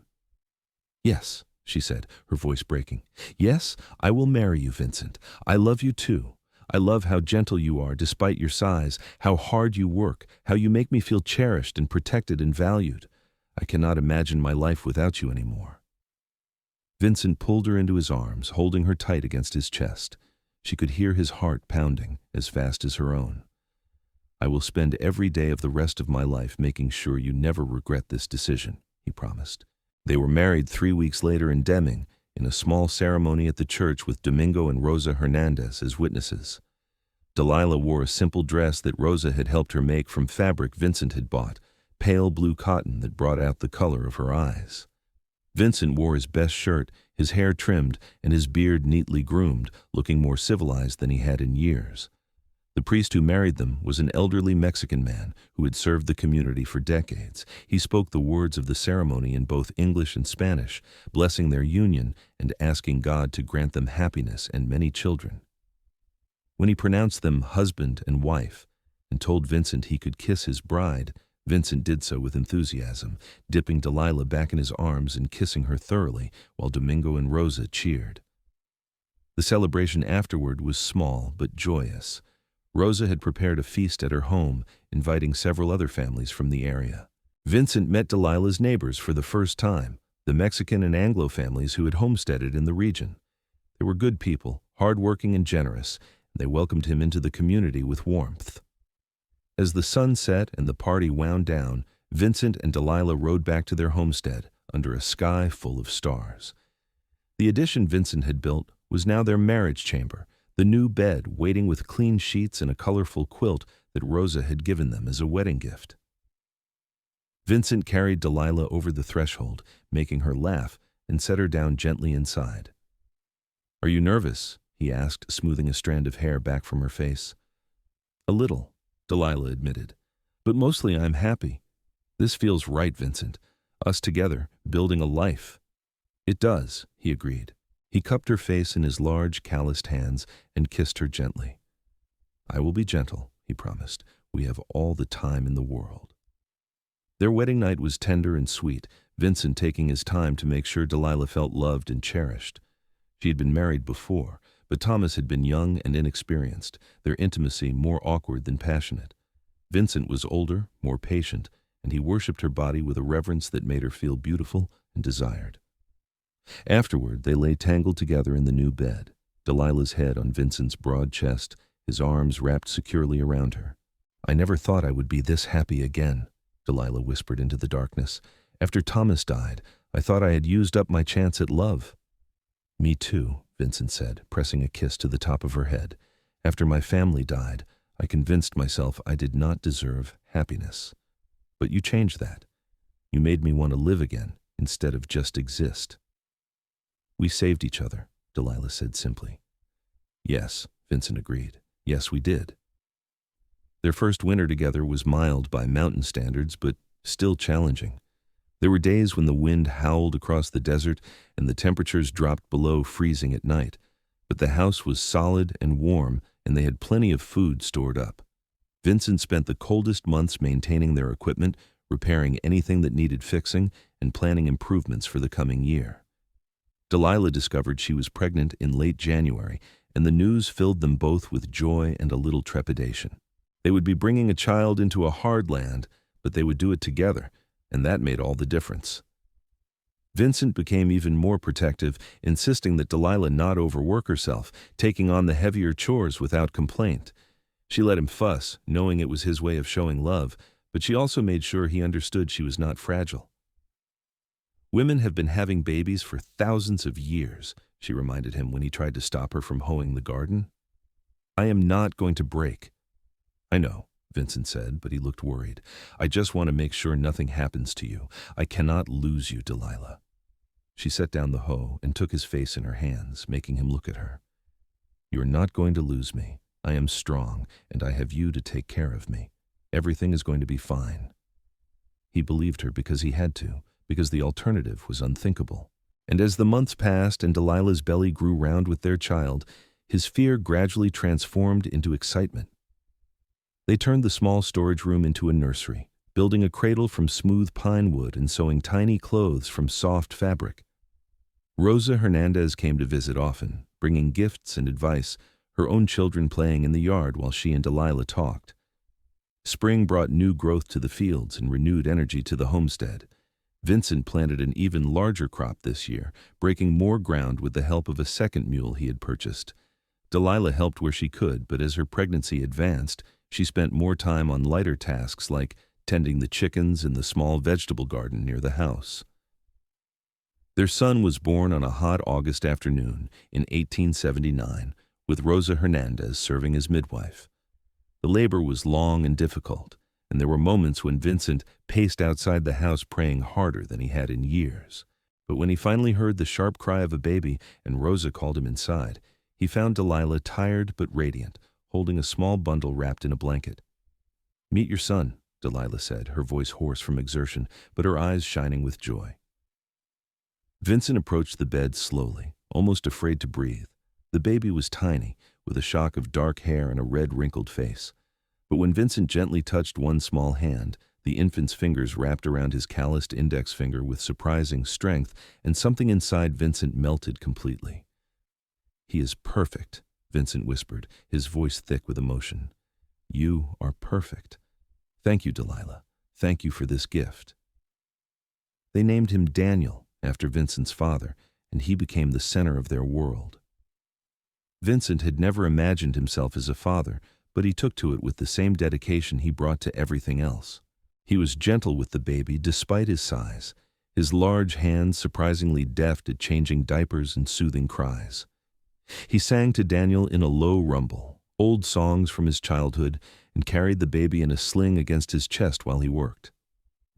"Yes," she said, her voice breaking. Yes, I will marry you, Vincent. I love you too. I love how gentle you are despite your size, how hard you work, how you make me feel cherished and protected and valued. I cannot imagine my life without you anymore. Vincent pulled her into his arms, holding her tight against his chest. She could hear his heart pounding as fast as her own. I will spend every day of the rest of my life making sure you never regret this decision, he promised. They were married 3 weeks later in Deming, in a small ceremony at the church with Domingo and Rosa Hernandez as witnesses. Delilah wore a simple dress that Rosa had helped her make from fabric Vincent had bought, pale blue cotton that brought out the color of her eyes. Vincent wore his best shirt, his hair trimmed, and his beard neatly groomed, looking more civilized than he had in years. The priest who married them was an elderly Mexican man who had served the community for decades. He spoke the words of the ceremony in both English and Spanish, blessing their union and asking God to grant them happiness and many children. When he pronounced them husband and wife and told Vincent he could kiss his bride, Vincent did so with enthusiasm, dipping Delilah back in his arms and kissing her thoroughly while Domingo and Rosa cheered. The celebration afterward was small but joyous. Rosa had prepared a feast at her home, inviting several other families from the area. Vincent met Delilah's neighbors for the first time, the Mexican and Anglo families who had homesteaded in the region. They were good people, hard-working and generous, and they welcomed him into the community with warmth. As the sun set and the party wound down, Vincent and Delilah rode back to their homestead under a sky full of stars. The addition Vincent had built was now their marriage chamber, the new bed waiting with clean sheets and a colorful quilt that Rosa had given them as a wedding gift. Vincent carried Delilah over the threshold, making her laugh, and set her down gently inside. "Are you nervous?" he asked, smoothing a strand of hair back from her face. "A little," Delilah admitted. "But mostly I'm happy. This feels right, Vincent. Us together, building a life." "It does," he agreed. He cupped her face in his large, calloused hands and kissed her gently. "I will be gentle," he promised. "We have all the time in the world." Their wedding night was tender and sweet, Vincent taking his time to make sure Delilah felt loved and cherished. She had been married before, but Thomas had been young and inexperienced, their intimacy more awkward than passionate. Vincent was older, more patient, and he worshipped her body with a reverence that made her feel beautiful and desired. Afterward, they lay tangled together in the new bed, Delilah's head on Vincent's broad chest, his arms wrapped securely around her. "I never thought I would be this happy again," Delilah whispered into the darkness. "After Thomas died, I thought I had used up my chance at love." "Me too," Vincent said, pressing a kiss to the top of her head. "After my family died, I convinced myself I did not deserve happiness. But you changed that. You made me want to live again instead of just exist." "We saved each other," Delilah said simply. "Yes," Vincent agreed. "Yes, we did." Their first winter together was mild by mountain standards, but still challenging. There were days when the wind howled across the desert and the temperatures dropped below freezing at night, but the house was solid and warm and they had plenty of food stored up. Vincent spent the coldest months maintaining their equipment, repairing anything that needed fixing, and planning improvements for the coming year. Delilah discovered she was pregnant in late January, and the news filled them both with joy and a little trepidation. They would be bringing a child into a hard land, but they would do it together, and that made all the difference. Vincent became even more protective, insisting that Delilah not overwork herself, taking on the heavier chores without complaint. She let him fuss, knowing it was his way of showing love, but she also made sure he understood she was not fragile. "Women have been having babies for thousands of years," she reminded him when he tried to stop her from hoeing the garden. "I am not going to break." "I know," Vincent said, but he looked worried. "I just want to make sure nothing happens to you. I cannot lose you, Delilah." She set down the hoe and took his face in her hands, making him look at her. "You are not going to lose me. I am strong, and I have you to take care of me. Everything is going to be fine." He believed her because he had to, because the alternative was unthinkable. And as the months passed and Delilah's belly grew round with their child, his fear gradually transformed into excitement. They turned the small storage room into a nursery, building a cradle from smooth pine wood and sewing tiny clothes from soft fabric. Rosa Hernandez came to visit often, bringing gifts and advice, her own children playing in the yard while she and Delilah talked. Spring brought new growth to the fields and renewed energy to the homestead. Vincent planted an even larger crop this year, breaking more ground with the help of a second mule he had purchased. Delilah helped where she could, but as her pregnancy advanced, she spent more time on lighter tasks like tending the chickens in the small vegetable garden near the house. Their son was born on a hot August afternoon in 1879, with Rosa Hernandez serving as midwife. The labor was long and difficult, and there were moments when Vincent paced outside the house praying harder than he had in years. But when he finally heard the sharp cry of a baby and Rosa called him inside, he found Delilah tired but radiant, holding a small bundle wrapped in a blanket. "Meet your son," Delilah said, her voice hoarse from exertion, but her eyes shining with joy. Vincent approached the bed slowly, almost afraid to breathe. The baby was tiny, with a shock of dark hair and a red, wrinkled face. But when Vincent gently touched one small hand, the infant's fingers wrapped around his calloused index finger with surprising strength, and something inside Vincent melted completely. "He is perfect," Vincent whispered, his voice thick with emotion. "You are perfect. Thank you, Delilah. Thank you for this gift." They named him Daniel, after Vincent's father, and he became the center of their world. Vincent had never imagined himself as a father, but he took to it with the same dedication he brought to everything else. He was gentle with the baby despite his size, his large hands surprisingly deft at changing diapers and soothing cries. He sang to Daniel in a low rumble, old songs from his childhood, and carried the baby in a sling against his chest while he worked.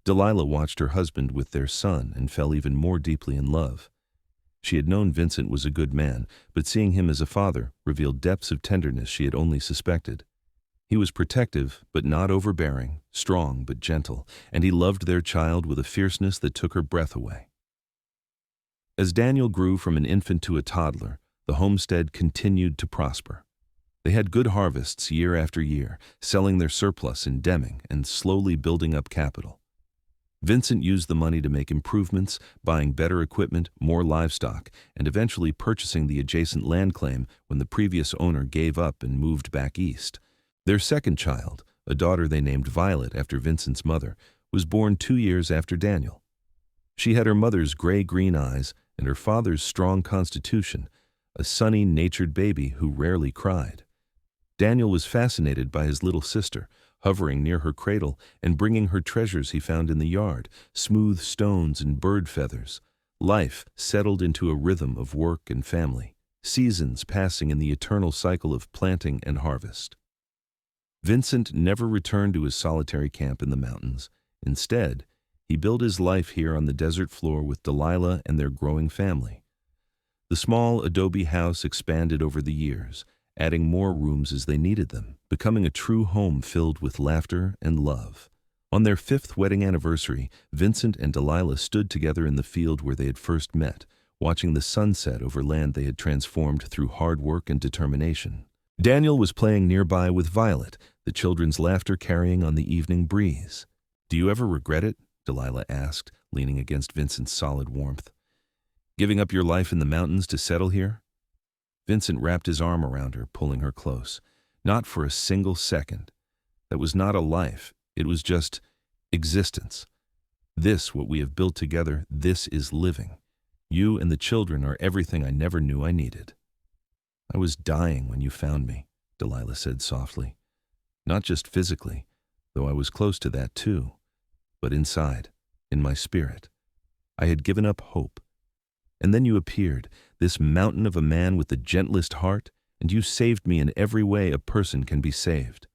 Delilah watched her husband with their son and fell even more deeply in love. She had known Vincent was a good man, but seeing him as a father revealed depths of tenderness she had only suspected. He was protective, but not overbearing, strong, but gentle, and he loved their child with a fierceness that took her breath away. As Daniel grew from an infant to a toddler, the homestead continued to prosper. They had good harvests year after year, selling their surplus in Deming and slowly building up capital. Vincent used the money to make improvements, buying better equipment, more livestock, and eventually purchasing the adjacent land claim when the previous owner gave up and moved back east. Their second child, a daughter they named Violet after Vincent's mother, was born 2 years after Daniel. She had her mother's gray-green eyes and her father's strong constitution, a sunny, natured baby who rarely cried. Daniel was fascinated by his little sister, hovering near her cradle and bringing her treasures he found in the yard, smooth stones and bird feathers. Life settled into a rhythm of work and family, seasons passing in the eternal cycle of planting and harvest. Vincent never returned to his solitary camp in the mountains. Instead, he built his life here on the desert floor with Delilah and their growing family. The small adobe house expanded over the years, adding more rooms as they needed them, becoming a true home filled with laughter and love. On their 5th wedding anniversary, Vincent and Delilah stood together in the field where they had first met, watching the sunset over land they had transformed through hard work and determination. Daniel was playing nearby with Violet, the children's laughter carrying on the evening breeze. "Do you ever regret it?" Delilah asked, leaning against Vincent's solid warmth. "Giving up your life in the mountains to settle here?" Vincent wrapped his arm around her, pulling her close. "Not for a single second. That was not a life. It was just existence. This, what we have built together, this is living. You and the children are everything I never knew I needed." "I was dying when you found me," Delilah said softly. "Not just physically, though I was close to that too, but inside, in my spirit. I had given up hope. And then you appeared, this mountain of a man with the gentlest heart, and you saved me in every way a person can be saved."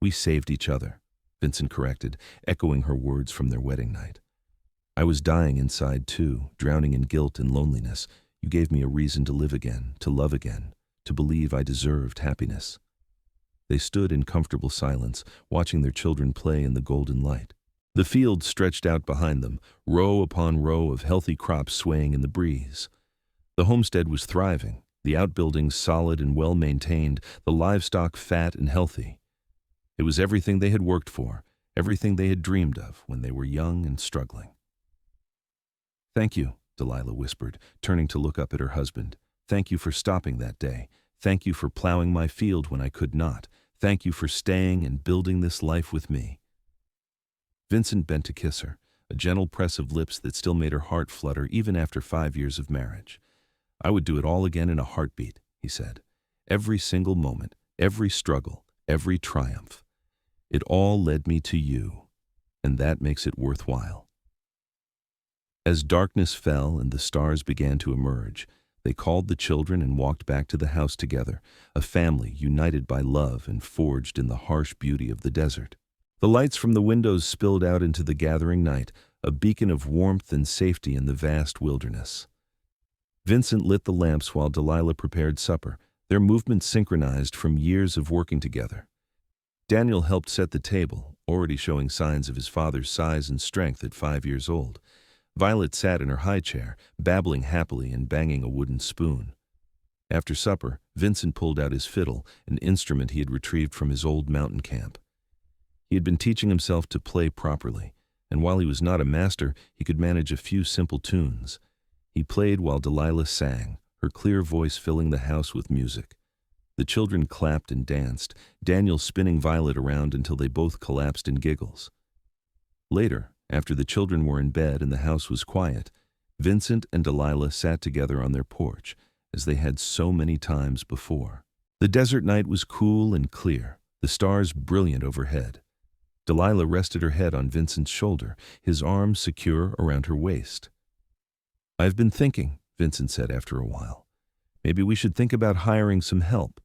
"We saved each other," Vincent corrected, echoing her words from their wedding night. "I was dying inside too, drowning in guilt and loneliness. You gave me a reason to live again, to love again, to believe I deserved happiness." They stood in comfortable silence, watching their children play in the golden light. The field stretched out behind them, row upon row of healthy crops swaying in the breeze. The homestead was thriving, the outbuildings solid and well-maintained, the livestock fat and healthy. It was everything they had worked for, everything they had dreamed of when they were young and struggling. "Thank you," Delilah whispered, turning to look up at her husband. "Thank you for stopping that day. Thank you for plowing my field when I could not. Thank you for staying and building this life with me." Vincent bent to kiss her, a gentle press of lips that still made her heart flutter even after 5 years of marriage. "I would do it all again in a heartbeat," he said. "Every single moment, every struggle, every triumph. It all led me to you, and that makes it worthwhile." As darkness fell and the stars began to emerge, they called the children and walked back to the house together, a family united by love and forged in the harsh beauty of the desert. The lights from the windows spilled out into the gathering night, a beacon of warmth and safety in the vast wilderness. Vincent lit the lamps while Delilah prepared supper, their movements synchronized from years of working together. Daniel helped set the table, already showing signs of his father's size and strength at 5 years old. Violet sat in her high chair, babbling happily and banging a wooden spoon. After supper, Vincent pulled out his fiddle, an instrument he had retrieved from his old mountain camp. He had been teaching himself to play properly, and while he was not a master, he could manage a few simple tunes. He played while Delilah sang, her clear voice filling the house with music. The children clapped and danced, Daniel spinning Violet around until they both collapsed in giggles. Later, after the children were in bed and the house was quiet, Vincent and Delilah sat together on their porch, as they had so many times before. The desert night was cool and clear, the stars brilliant overhead. Delilah rested her head on Vincent's shoulder, his arms secure around her waist. "I've been thinking," Vincent said after a while. "Maybe we should think about hiring some help.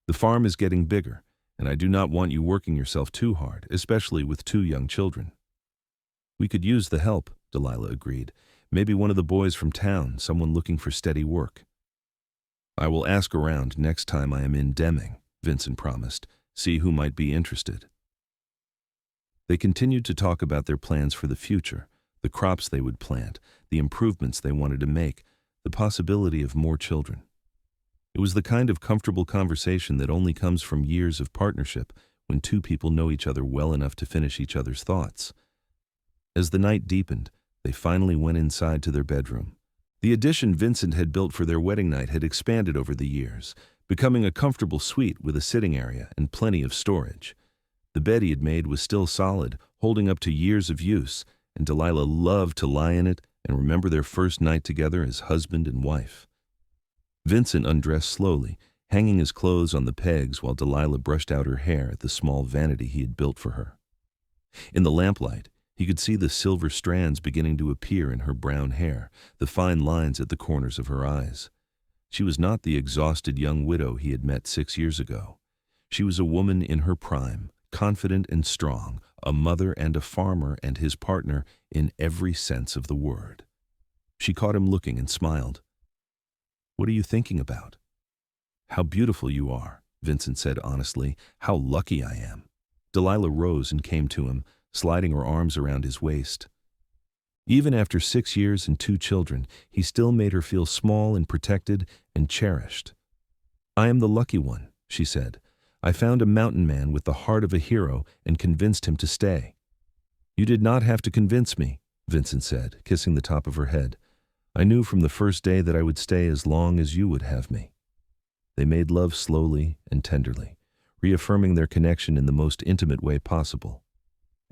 The farm is getting bigger, and I do not want you working yourself too hard, especially with 2 young children." "We could use the help," Delilah agreed. "Maybe one of the boys from town, someone looking for steady work." "I will ask around next time I am in Deming," Vincent promised, "see who might be interested." They continued to talk about their plans for the future, the crops they would plant, the improvements they wanted to make, the possibility of more children. It was the kind of comfortable conversation that only comes from years of partnership, when 2 people know each other well enough to finish each other's thoughts. As the night deepened, they finally went inside to their bedroom. The addition Vincent had built for their wedding night had expanded over the years, becoming a comfortable suite with a sitting area and plenty of storage. The bed he had made was still solid, holding up to years of use, and Delilah loved to lie in it and remember their first night together as husband and wife. Vincent undressed slowly, hanging his clothes on the pegs while Delilah brushed out her hair at the small vanity he had built for her. In the lamplight, he could see the silver strands beginning to appear in her brown hair, the fine lines at the corners of her eyes. She was not the exhausted young widow he had met 6 years ago. She was a woman in her prime, confident and strong, a mother and a farmer and his partner in every sense of the word. She caught him looking and smiled. "What are you thinking about?" "How beautiful you are," Vincent said honestly. "How lucky I am." Delilah rose and came to him, sliding her arms around his waist. Even after 6 years and 2 children, he still made her feel small and protected and cherished. "I am the lucky one," she said. "I found a mountain man with the heart of a hero and convinced him to stay." "You did not have to convince me," Vincent said, kissing the top of her head. "I knew from the first day that I would stay as long as you would have me." They made love slowly and tenderly, reaffirming their connection in the most intimate way possible.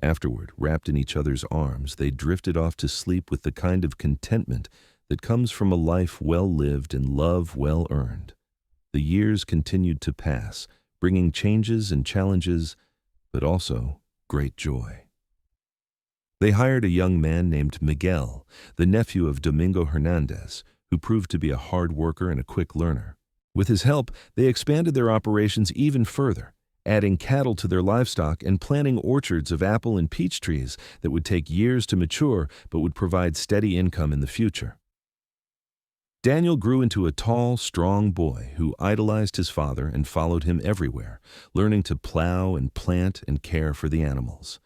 Afterward, wrapped in each other's arms, they drifted off to sleep with the kind of contentment that comes from a life well lived and love well earned. The years continued to pass, bringing changes and challenges, but also great joy. They hired a young man named Miguel, the nephew of Domingo Hernandez, who proved to be a hard worker and a quick learner. With his help, they expanded their operations even further, adding cattle to their livestock and planting orchards of apple and peach trees that would take years to mature but would provide steady income in the future. Daniel grew into a tall, strong boy who idolized his father and followed him everywhere, learning to plow and plant and care for the animals.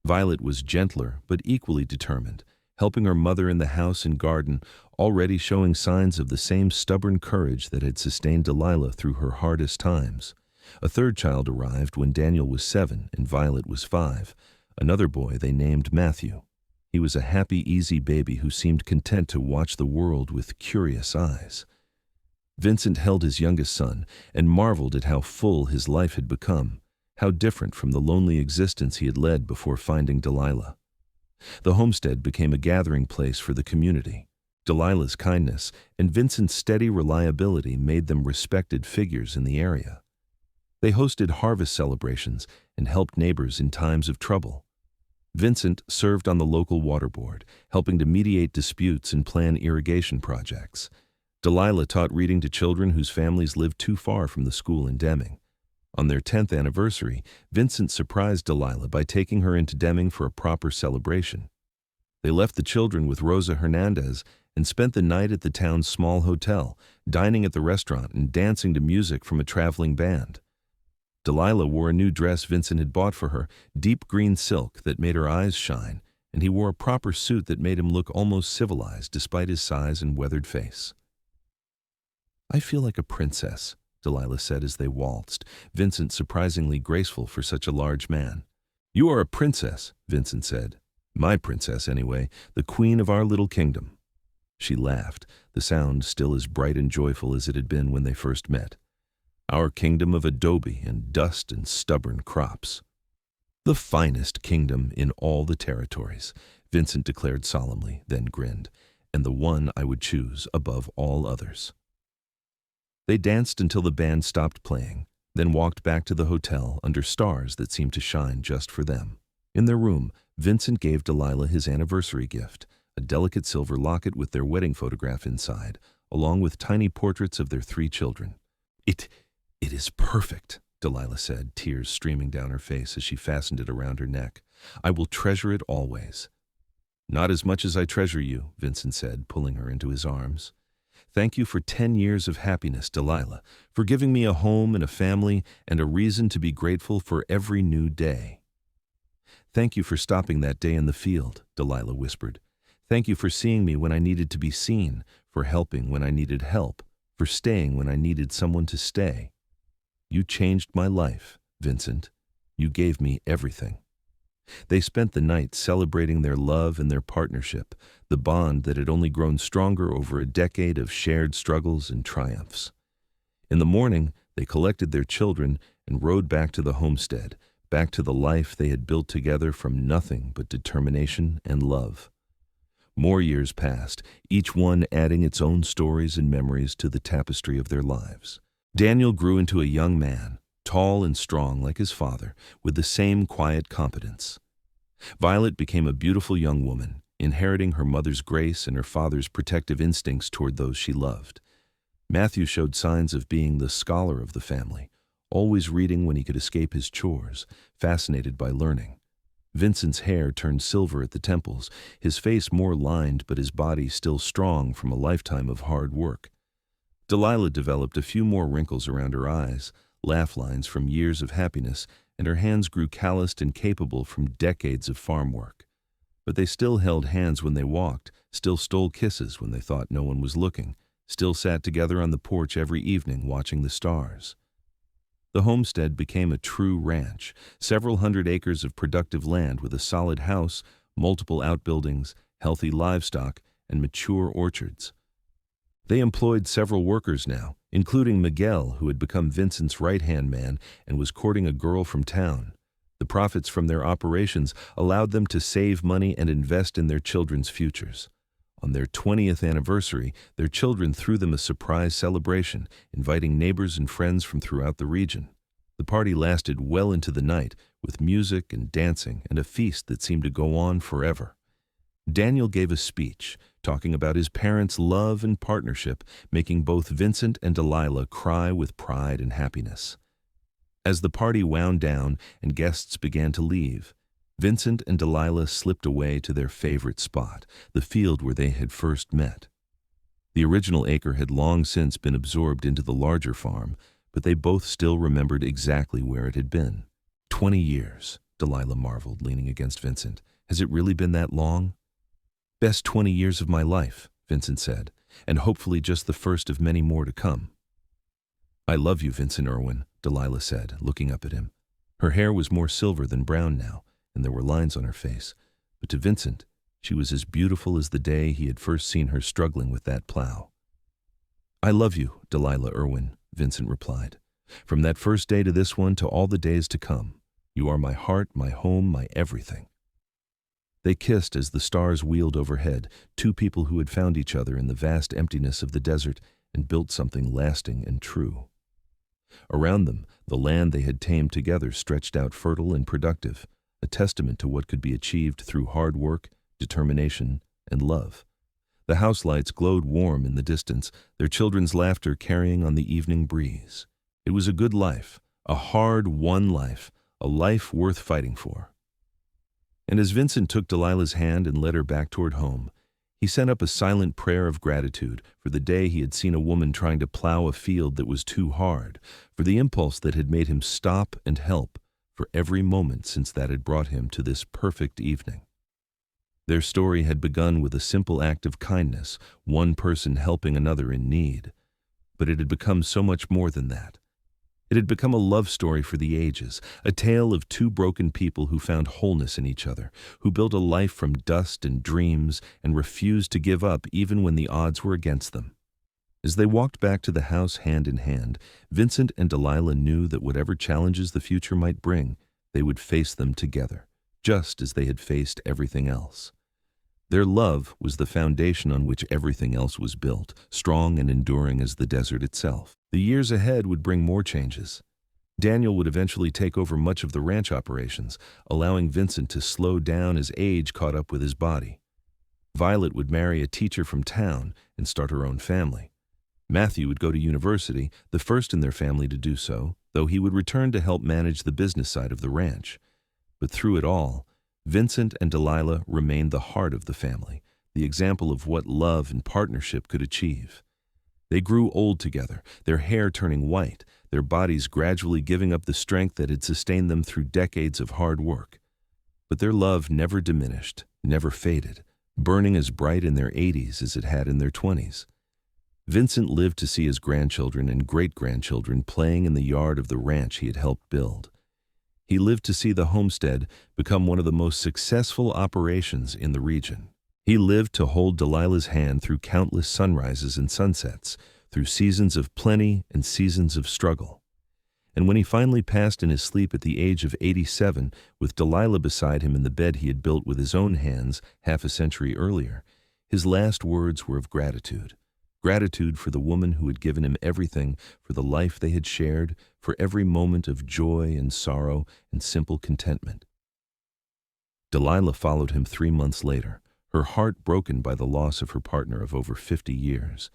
Violet was gentler but equally determined, helping her mother in the house and garden, already showing signs of the same stubborn courage that had sustained Delilah through her hardest times. A 3rd child arrived when Daniel was 7 and Violet was 5, another boy they named Matthew. He was a happy, easy baby who seemed content to watch the world with curious eyes. Vincent held his youngest son and marveled at how full his life had become, how different from the lonely existence he had led before finding Delilah. The homestead became a gathering place for the community. Delilah's kindness and Vincent's steady reliability made them respected figures in the area. They hosted harvest celebrations and helped neighbors in times of trouble. Vincent served on the local water board, helping to mediate disputes and plan irrigation projects. Delilah taught reading to children whose families lived too far from the school in Deming. On their 10th anniversary, Vincent surprised Delilah by taking her into Deming for a proper celebration. They left the children with Rosa Hernandez and spent the night at the town's small hotel, dining at the restaurant and dancing to music from a traveling band. Delilah wore a new dress Vincent had bought for her, deep green silk that made her eyes shine, and he wore a proper suit that made him look almost civilized despite his size and weathered face. "I feel like a princess," Delilah said as they waltzed, Vincent surprisingly graceful for such a large man. "You are a princess," Vincent said. "My princess, anyway, the queen of our little kingdom." She laughed, the sound still as bright and joyful as it had been when they first met. "Our kingdom of adobe and dust and stubborn crops." "The finest kingdom in all the territories," Vincent declared solemnly, then grinned, "and the one I would choose above all others." They danced until the band stopped playing, then walked back to the hotel under stars that seemed to shine just for them. In their room, Vincent gave Delilah his anniversary gift, a delicate silver locket with their wedding photograph inside, along with tiny portraits of their 3 children. It is perfect," Delilah said, tears streaming down her face as she fastened it around her neck. "I will treasure it always." "Not as much as I treasure you," Vincent said, pulling her into his arms. "Thank you for 10 years of happiness, Delilah, for giving me a home and a family and a reason to be grateful for every new day." "Thank you for stopping that day in the field," Delilah whispered. "Thank you for seeing me when I needed to be seen, for helping when I needed help, for staying when I needed someone to stay. You changed my life, Vincent. You gave me everything." They spent the night celebrating their love and their partnership, the bond that had only grown stronger over a decade of shared struggles and triumphs. In the morning, they collected their children and rode back to the homestead, back to the life they had built together from nothing but determination and love. More years passed, each one adding its own stories and memories to the tapestry of their lives. Daniel grew into a young man, tall and strong like his father, with the same quiet competence. Violet became a beautiful young woman, inheriting her mother's grace and her father's protective instincts toward those she loved. Matthew showed signs of being the scholar of the family, always reading when he could escape his chores, fascinated by learning. Vincent's hair turned silver at the temples, his face more lined but his body still strong from a lifetime of hard work. Delilah developed a few more wrinkles around her eyes, laugh lines from years of happiness, and her hands grew calloused and capable from decades of farm work. But they still held hands when they walked, still stole kisses when they thought no one was looking, still sat together on the porch every evening watching the stars. The homestead became a true ranch, several hundred acres of productive land with a solid house, multiple outbuildings, healthy livestock, and mature orchards. They employed several workers now, including Miguel, who had become Vincent's right-hand man and was courting a girl from town. The profits from their operations allowed them to save money and invest in their children's futures. On their 20th anniversary, their children threw them a surprise celebration, inviting neighbors and friends from throughout the region. The party lasted well into the night, with music and dancing and a feast that seemed to go on forever. Daniel gave a speech, talking about his parents' love and partnership, making both Vincent and Delilah cry with pride and happiness. As the party wound down and guests began to leave, Vincent and Delilah slipped away to their favorite spot, the field where they had first met. The original acre had long since been absorbed into the larger farm, but they both still remembered exactly where it had been. 20 years, Delilah marveled, leaning against Vincent. Has it really been that long? Best 20 years of my life, Vincent said, and hopefully just the first of many more to come. I love you, Vincent Irwin, Delilah said, looking up at him. Her hair was more silver than brown now, and there were lines on her face, but to Vincent, She was as beautiful as the day he had first seen her struggling with that plow. "I love you, Delilah Irwin," Vincent replied. "From that first day to this one to all the days to come. You are my heart, my home, my everything." They kissed as the stars wheeled overhead, two people who had found each other in the vast emptiness of the desert and built something lasting and true. Around them, the land they had tamed together stretched out fertile and productive, a testament to what could be achieved through hard work, determination, and love. The house lights glowed warm in the distance, their children's laughter carrying on the evening breeze. It was a good life, a hard-won life, a life worth fighting for. And as Vincent took Delilah's hand and led her back toward home, he sent up a silent prayer of gratitude for the day he had seen a woman trying to plow a field that was too hard, for the impulse that had made him stop and help, for every moment since that had brought him to this perfect evening. Their story had begun with a simple act of kindness, one person helping another in need. But it had become so much more than that. It had become a love story for the ages, a tale of two broken people who found wholeness in each other, who built a life from dust and dreams and refused to give up even when the odds were against them. As they walked back to the house hand in hand, Vincent and Delilah knew that whatever challenges the future might bring, they would face them together, just as they had faced everything else. Their love was the foundation on which everything else was built, strong and enduring as the desert itself. The years ahead would bring more changes. Daniel would eventually take over much of the ranch operations, allowing Vincent to slow down as age caught up with his body. Violet would marry a teacher from town and start her own family. Matthew would go to university, the first in their family to do so, though he would return to help manage the business side of the ranch. But through it all, Vincent and Delilah remained the heart of the family, the example of what love and partnership could achieve. They grew old together, their hair turning white, their bodies gradually giving up the strength that had sustained them through decades of hard work. But their love never diminished, never faded, burning as bright in their 80s as it had in their 20s. Vincent lived to see his grandchildren and great-grandchildren playing in the yard of the ranch he had helped build. He lived to see the homestead become one of the most successful operations in the region. He lived to hold Delilah's hand through countless sunrises and sunsets, through seasons of plenty and seasons of struggle. And when he finally passed in his sleep at the age of 87, with Delilah beside him in the bed he had built with his own hands half a century earlier, his last words were of gratitude. Gratitude for the woman who had given him everything, for the life they had shared, for every moment of joy and sorrow and simple contentment. Delilah followed him 3 months later, her heart broken by the loss of her partner of over 50 years.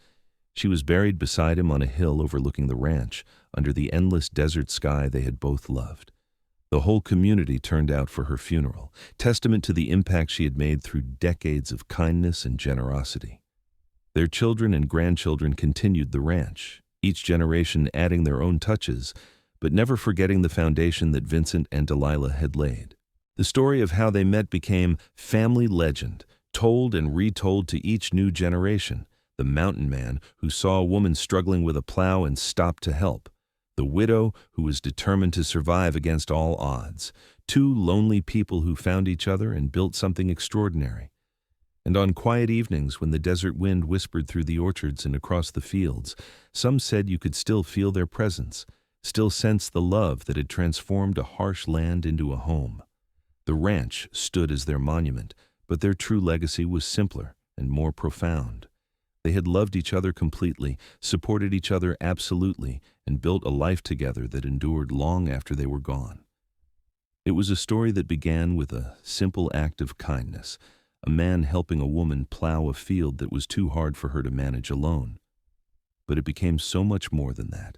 She was buried beside him on a hill overlooking the ranch, under the endless desert sky they had both loved. The whole community turned out for her funeral, testament to the impact she had made through decades of kindness and generosity. Their children and grandchildren continued the ranch, each generation adding their own touches, but never forgetting the foundation that Vincent and Delilah had laid. The story of how they met became family legend, told and retold to each new generation. The mountain man who saw a woman struggling with a plow and stopped to help. The widow who was determined to survive against all odds. Two lonely people who found each other and built something extraordinary. And on quiet evenings when the desert wind whispered through the orchards and across the fields, some said you could still feel their presence, still sense the love that had transformed a harsh land into a home. The ranch stood as their monument, but their true legacy was simpler and more profound. They had loved each other completely, supported each other absolutely, and built a life together that endured long after they were gone. It was a story that began with a simple act of kindness, a man helping a woman plow a field that was too hard for her to manage alone. But it became so much more than that.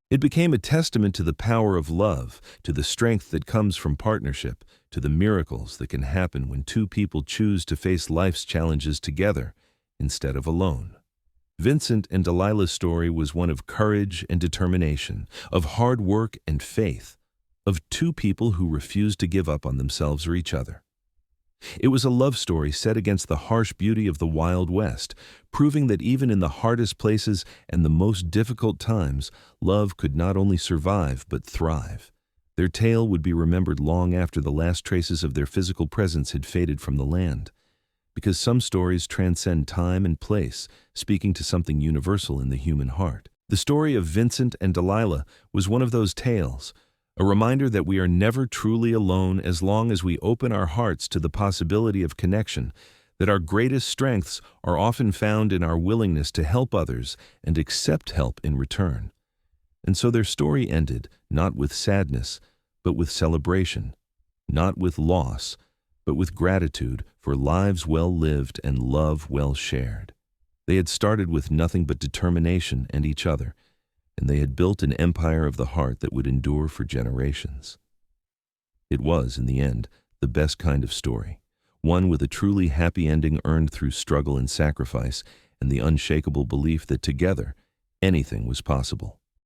It became a testament to the power of love, to the strength that comes from partnership, to the miracles that can happen when two people choose to face life's challenges together instead of alone. Vincent and Delilah's story was one of courage and determination, of hard work and faith, of two people who refused to give up on themselves or each other. It was a love story set against the harsh beauty of the Wild West, proving that even in the hardest places and the most difficult times, love could not only survive but thrive. Their tale would be remembered long after the last traces of their physical presence had faded from the land. because some stories transcend time and place, speaking to something universal in the human heart. The story of Vincent and Delilah was one of those tales, a reminder that we are never truly alone as long as we open our hearts to the possibility of connection, that our greatest strengths are often found in our willingness to help others and accept help in return. And so their story ended, not with sadness, but with celebration, not with loss, but with gratitude for lives well lived and love well shared. They had started with nothing but determination and each other, and they had built an empire of the heart that would endure for generations. It was, in the end, the best kind of story, one with a truly happy ending earned through struggle and sacrifice and the unshakable belief that together, anything was possible.